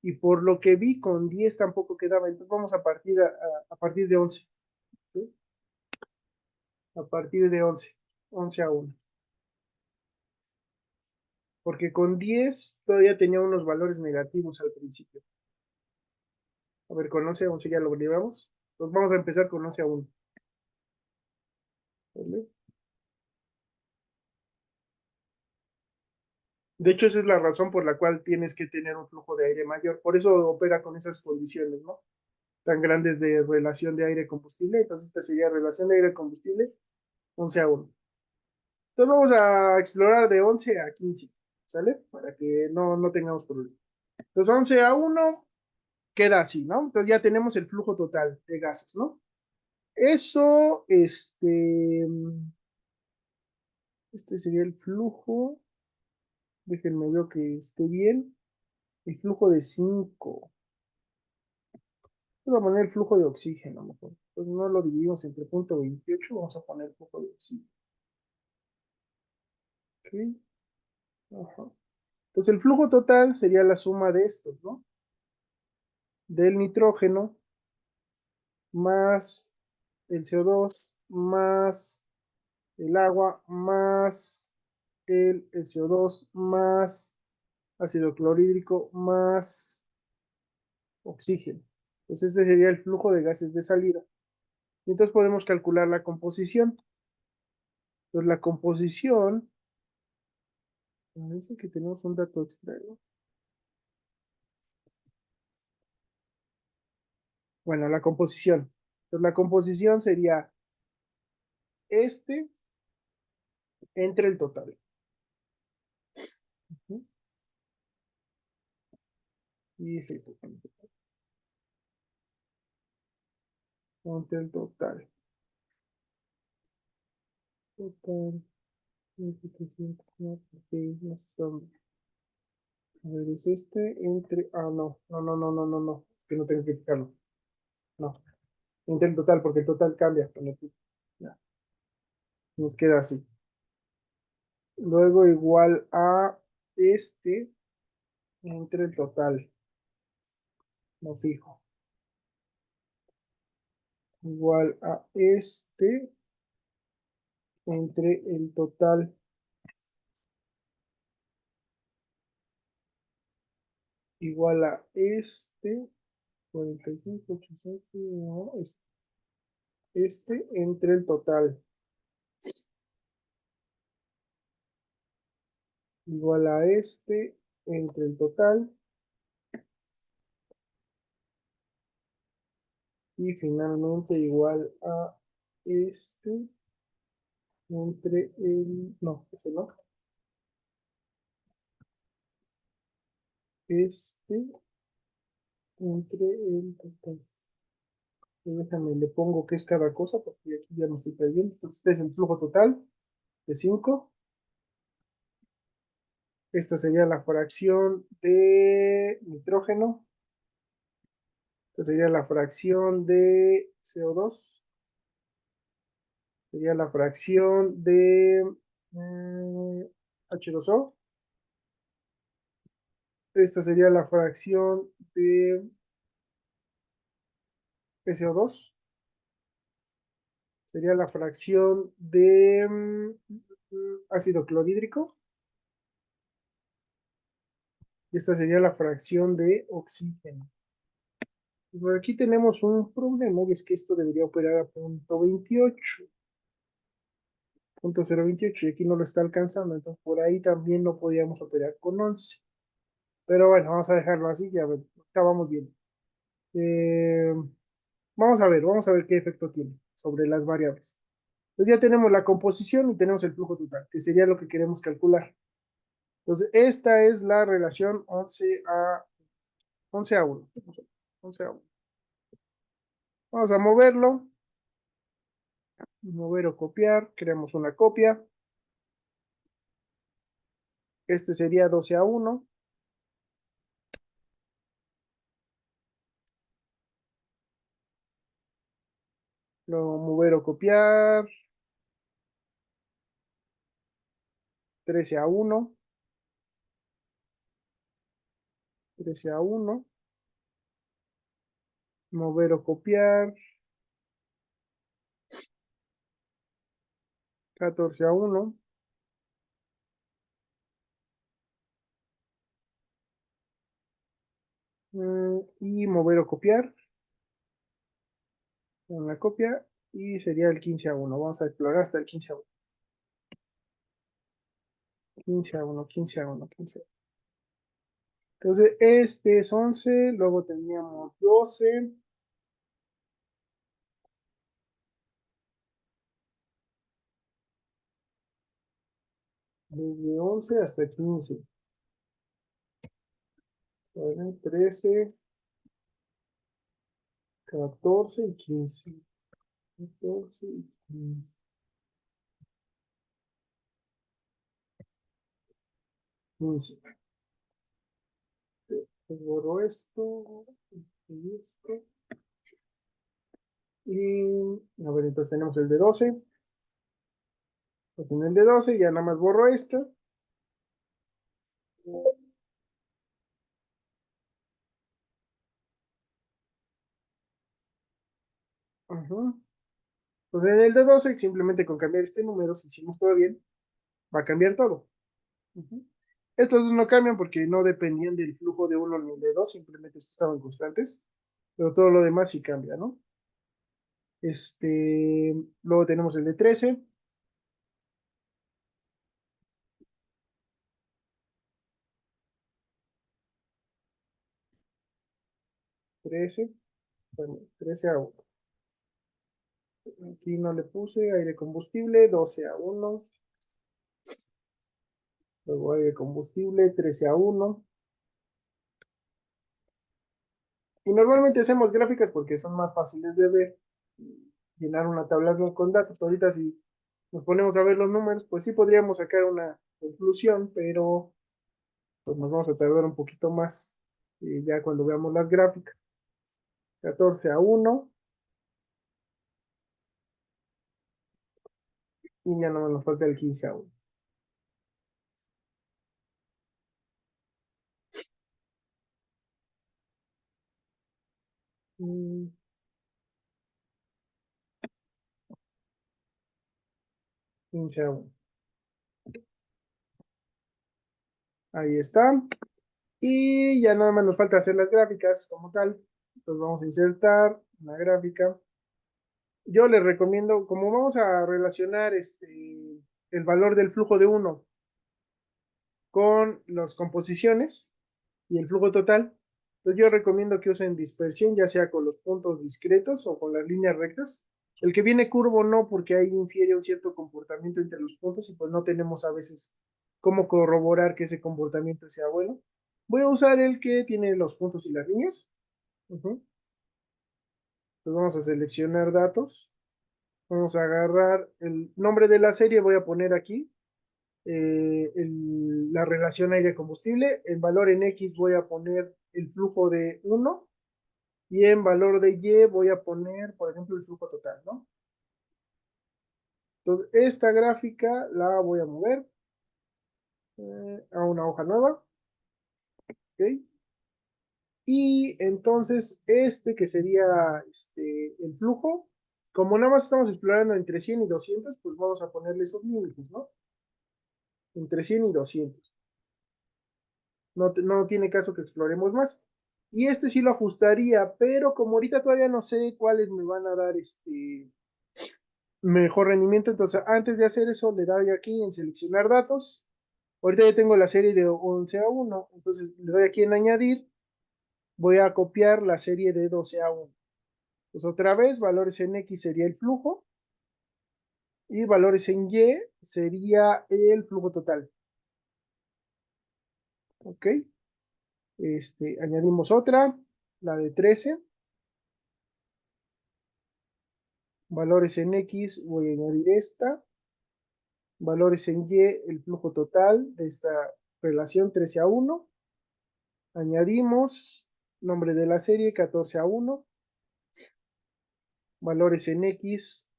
y por lo que vi con 10 tampoco quedaba, entonces vamos a partir de 11, ¿sí? A partir de 11 a 1. Porque con 10 todavía tenía unos valores negativos al principio. A ver, con 11 a 11 ya lo llevamos. Entonces vamos a empezar con 11 a 1. ¿Vale? De hecho, esa es la razón por la cual tienes que tener un flujo de aire mayor. Por eso opera con esas condiciones, ¿no? Tan grandes de relación de aire-combustible. Entonces, esta sería relación de aire-combustible 11 a 1. Entonces, vamos a explorar de 11 a 15, ¿sale? Para que no tengamos problema. Entonces, 11 a 1 queda así, ¿no? Entonces, ya tenemos el flujo total de gases, ¿no? Eso, este sería el flujo. Déjenme ver que esté bien. El flujo de 5. Voy a poner el flujo de oxígeno, mejor. Pues no lo dividimos entre punto 28, vamos a poner el flujo de oxígeno. Ok. Ajá. Entonces el flujo total sería la suma de estos, ¿no? Del nitrógeno más el CO2 más el agua más el CO2 más ácido clorhídrico más oxígeno. Entonces este sería el flujo de gases de salida. Y entonces podemos calcular la composición. Entonces la composición, parece que tenemos un dato extra, ¿no? Bueno, la composición. Entonces la composición sería este entre el total. ¿Sí? Y efectivamente, entre el total. Total. 1700, no, porque no son. A ver, es este entre. Ah, no. Es que no tengo que fijarlo. No. Entre el total, porque el total cambia con el tipo. Ya. Nos queda así. Luego igual a este entre el total. Lo fijo. Igual a este entre el total. Igual a este. 45, 86, no, este entre el total. Igual a este entre el total. Y finalmente igual a este entre el, no, ese no, este entre el total. Y déjame, le pongo qué es cada cosa porque aquí ya me estoy perdiendo. Entonces, este es el flujo total de 5. Esta sería la fracción de nitrógeno. Esta sería la fracción de CO2. Sería la fracción de H2O. Esta sería la fracción de SO2. Sería la fracción de ácido clorhídrico. Y esta sería la fracción de oxígeno. Y por aquí tenemos un problema, y es que esto debería operar a punto 28. Punto 028, y aquí no lo está alcanzando, entonces por ahí también no podíamos operar con 11. Pero bueno, vamos a dejarlo así, ya vamos bien. Eh, vamos a ver qué efecto tiene sobre las variables. Entonces ya tenemos la composición y tenemos el flujo total, que sería lo que queremos calcular. Entonces, esta es la relación 11 a 1. 11 a 1. Vamos a moverlo. Mover o copiar. Creamos una copia. Este sería 12 a 1. Luego mover o copiar. 13 a 1. 13 a 1. Mover o copiar. 14 a 1. Y mover o copiar. Una copia. Y sería el 15 a 1. Vamos a explorar hasta el 15 a 1. 15 a 1, 15 a 1, 15 a 1. Entonces, este es 11, luego teníamos 12, desde 11 hasta 15, 13, 14 y 15, 14 y 15, 15. Borro esto y esto. Y, a ver, entonces tenemos el de 12. Pues en el de 12 ya nada más borro esto. Ajá. Pues en el de 12, simplemente con cambiar este número, si hicimos todo bien, va a cambiar todo. Ujú. Estos dos no cambian porque no dependían del flujo de uno ni de dos, simplemente estaban constantes, pero todo lo demás sí cambia, ¿no? Luego tenemos el de 13. 13, bueno, 13 a 1. Aquí no le puse aire combustible, 12 a 1. Luego aire combustible, 13 a 1. Y normalmente hacemos gráficas porque son más fáciles de ver. Llenar una tabla con datos. Ahorita si nos ponemos a ver los números, pues sí podríamos sacar una conclusión, pero pues nos vamos a tardar un poquito más ya cuando veamos las gráficas. 14 a 1 y ya no nos falta el 15 a 1. Mm, 15 a 1. Ahí está. Y ya nada más nos falta hacer las gráficas como tal. Entonces vamos a insertar una gráfica. Yo les recomiendo, como vamos a relacionar el valor del flujo de uno con las composiciones y el flujo total, entonces yo recomiendo que usen dispersión, ya sea con los puntos discretos o con las líneas rectas. El que viene curvo no, porque ahí infiere un cierto comportamiento entre los puntos y pues no tenemos a veces cómo corroborar que ese comportamiento sea bueno. Voy a usar el que tiene los puntos y las líneas. Entonces vamos a seleccionar datos. Vamos a agarrar el nombre de la serie, voy a poner aquí la relación aire-combustible. En valor en X voy a poner el flujo de 1 y en valor de Y voy a poner, por ejemplo, el flujo total, ¿no? Entonces, esta gráfica la voy a mover a una hoja nueva, ¿ok? Y entonces, que sería el flujo, como nada más estamos explorando entre 100 y 200, pues vamos a ponerle esos límites, ¿no? Entre 100 y 200. No tiene caso que exploremos más. Y sí lo ajustaría, pero como ahorita todavía no sé cuáles me van a dar mejor rendimiento, entonces antes de hacer eso le doy aquí en seleccionar datos. Ahorita ya tengo la serie de 11 a 1, entonces le doy aquí en añadir. Voy a copiar la serie de 12 a 1. Pues otra vez, valores en X sería el flujo y valores en Y sería el flujo total. ¿Ok? Añadimos otra, la de 13. Valores en X, voy a añadir esta. Valores en Y, el flujo total de esta relación 13 a 1. Añadimos nombre de la serie 14 a 1. Valores en X,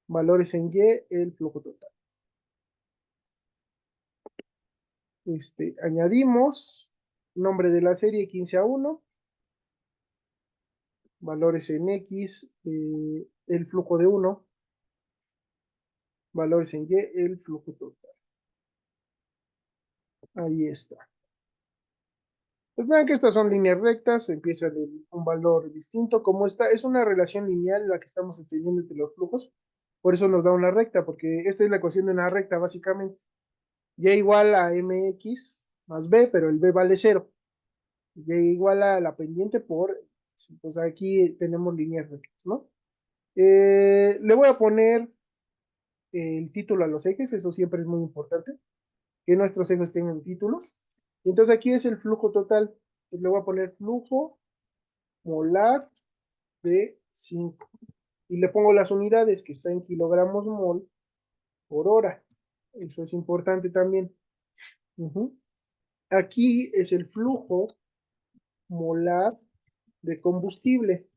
valores en Y, el flujo total. Añadimos nombre de la serie 15 a 1. Valores en X, el flujo de 1. Valores en Y, el flujo total. Ahí está. Pues vean que estas son líneas rectas, empieza de un valor distinto. Como esta es una relación lineal la que estamos obteniendo entre los flujos, por eso nos da una recta, porque esta es la ecuación de una recta básicamente. Y igual a mx más b, pero el b vale 0. Y igual a la pendiente por, entonces aquí tenemos líneas rectas, ¿no? Le voy a poner el título a los ejes, eso siempre es muy importante, que nuestros ejes tengan títulos. Y entonces aquí es el flujo total. Le voy a poner flujo molar de 5. Y le pongo las unidades que está en kilogramos mol por hora. Eso es importante también. Aquí es el flujo molar de combustible.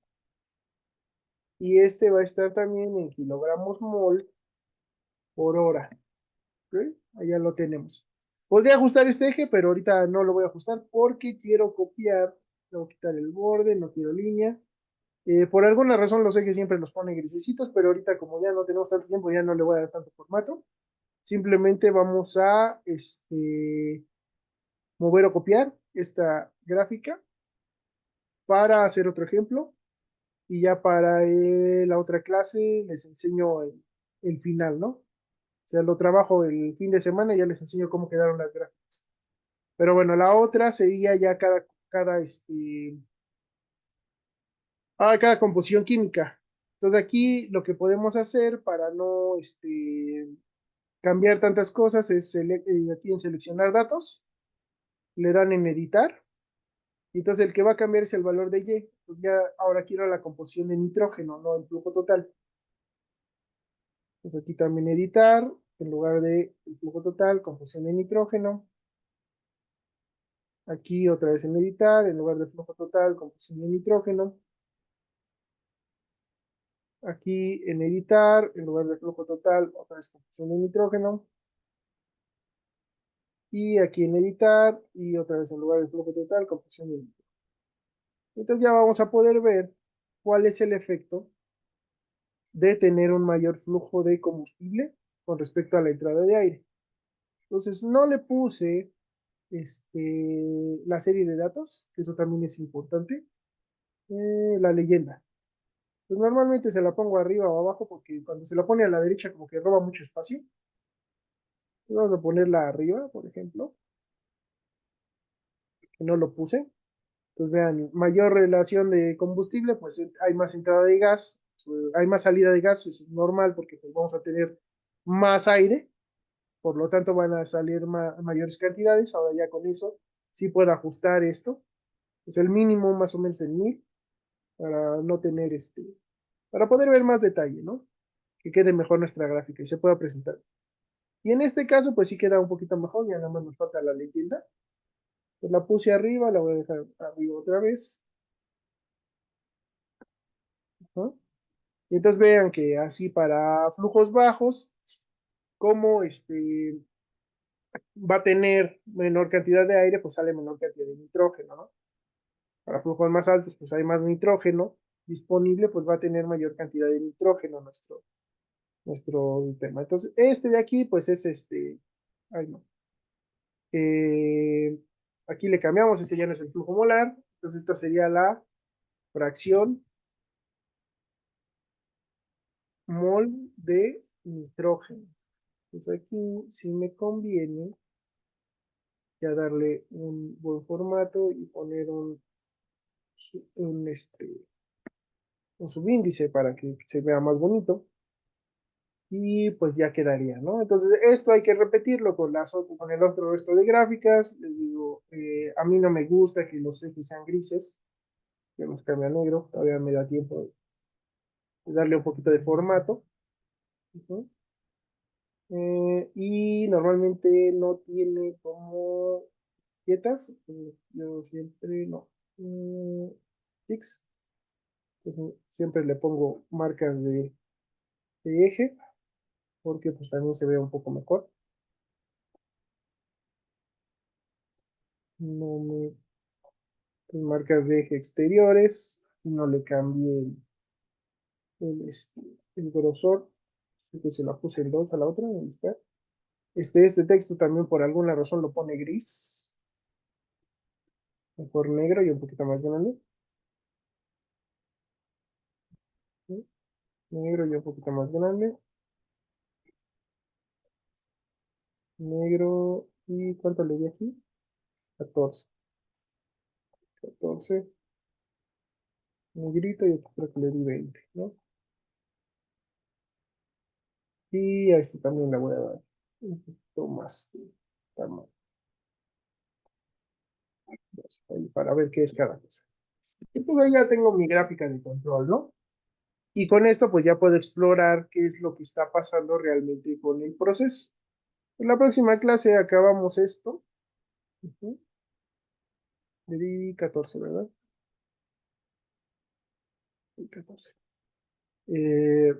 y este va a estar también en kilogramos mol por hora. ¿Ok? Allá lo tenemos. Podría ajustar este eje, pero ahorita no lo voy a ajustar porque quiero copiar. Le voy a quitar el borde, no quiero línea. Por alguna razón los ejes siempre los pone grisecitos, pero ahorita como ya no tenemos tanto tiempo, ya no le voy a dar tanto formato. Simplemente vamos a mover o copiar esta gráfica para hacer otro ejemplo. Y ya para la otra clase les enseño el final, ¿no? O sea, lo trabajo el fin de semana y ya les enseño cómo quedaron las gráficas. Pero bueno, la otra sería ya cada composición química. Entonces aquí lo que podemos hacer para no cambiar tantas cosas es aquí en seleccionar datos, le dan en editar, y entonces el que va a cambiar es el valor de Y. Pues ya ahora quiero la composición de nitrógeno, no el flujo total. Entonces aquí también editar, en lugar de el flujo total, composición de nitrógeno. Aquí otra vez en editar, en lugar de flujo total, composición de nitrógeno. Aquí en editar, en lugar de flujo total, otra vez composición de nitrógeno. Y aquí en editar, y otra vez en lugar de flujo total, composición de nitrógeno. Entonces ya vamos a poder ver cuál es el efecto de tener un mayor flujo de combustible con respecto a la entrada de aire. Entonces no le puse la serie de datos, que eso también es importante, la leyenda. Pues normalmente se la pongo arriba o abajo porque cuando se la pone a la derecha como que roba mucho espacio. Vamos a ponerla arriba, por ejemplo, que no lo puse. Entonces vean, mayor relación de combustible, pues hay más entrada de gas, hay más salida de gas, eso es normal porque pues, vamos a tener más aire, por lo tanto van a salir mayores cantidades. Ahora ya con eso sí puedo ajustar esto. Es el mínimo más o menos en 1000 para no tener para poder ver más detalle, ¿no? Que quede mejor nuestra gráfica y se pueda presentar. Y en este caso, pues sí queda un poquito mejor, ya nada más nos falta la leyenda. Pues la puse arriba, la voy a dejar arriba otra vez. ¿No? Y entonces vean que así para flujos bajos, como va a tener menor cantidad de aire, pues sale menor cantidad de nitrógeno, ¿no? Para flujos más altos, pues hay más nitrógeno disponible, pues va a tener mayor cantidad de nitrógeno nuestro sistema. Entonces, este de aquí, pues es ay no, eh, aquí le cambiamos, este ya no es el flujo molar, entonces esta sería la fracción mol de nitrógeno. Entonces aquí sí me conviene ya darle un buen formato y poner un, un subíndice para que se vea más bonito. Y pues ya quedaría, ¿no? Entonces esto hay que repetirlo con el otro resto de gráficas. Les digo, a mí no me gusta que los ejes sean grises, que los cambie a negro, todavía me da tiempo de darle un poquito de formato. ¿No? Y normalmente no tiene como quietas, yo siempre no. Fix, pues, siempre le pongo marcas de eje, porque pues también se ve un poco mejor. No me pues, marcas de eje exteriores, no le cambié el, este, el grosor, porque se la puse en 2 a la otra, ahí está. Este texto también por alguna razón lo pone gris, mejor negro y un poquito más grande. ¿Sí? Negro y un poquito más grande. Negro y ¿cuánto le di aquí? 14. 14. Negrito y aquí creo que le di 20, ¿no? Y a este también le voy a dar un poquito más de tamaño. Ahí para ver qué es cada cosa. Y pues ya tengo mi gráfica de control, ¿no? Y con esto pues ya puedo explorar qué es lo que está pasando realmente con el proceso. En la próxima clase acabamos esto. Ujú. Le di 14, ¿verdad? Sí, 14. Eh,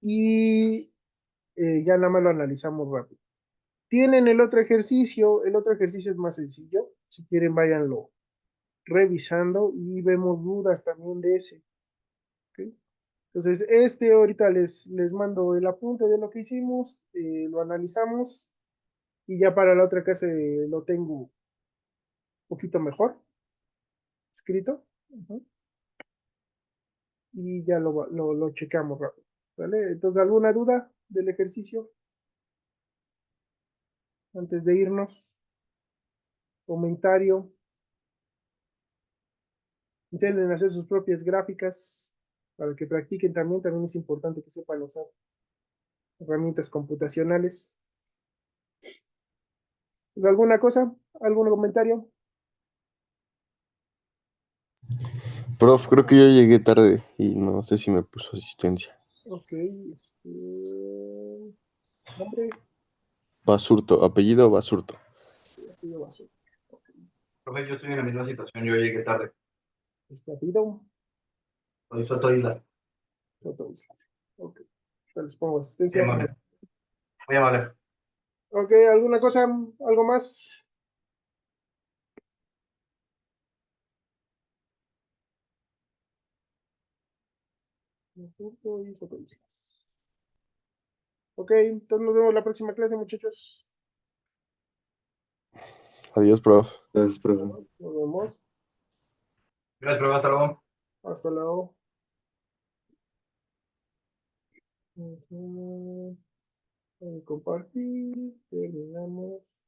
y ya nada más lo analizamos rápido. Tienen el otro ejercicio es más sencillo. Si quieren, váyanlo revisando y vemos dudas también de ese. ¿Ok? Entonces, ahorita les mando el apunte de lo que hicimos, lo analizamos y ya para la otra clase lo tengo un poquito mejor escrito. Ujú, y ya lo checamos rápido. ¿Vale? Entonces, ¿alguna duda del ejercicio antes de irnos? Comentario. Intenten hacer sus propias gráficas para que practiquen también. También es importante que sepan usar herramientas computacionales. ¿Pues ¿Alguna cosa? ¿Algún comentario? Prof, creo que yo llegué tarde y no sé si me puso asistencia. Ok, nombre, Basurto, apellido Basurto. apellido Basurto. Ok, Profe, yo estoy en la misma situación, yo llegué tarde. apellido Por eso estoy la. Soto Islas. Ok, ya les pongo Muy asistencia. amable. Muy amable. Ok, ¿alguna cosa? ¿Algo más? Basurto y Soto Islas. Ok, entonces nos vemos la próxima clase, muchachos. Adiós, prof. Gracias, profe. Nos vemos. Gracias, profe, hasta luego. Hasta luego. Ujú. Compartir. Terminamos.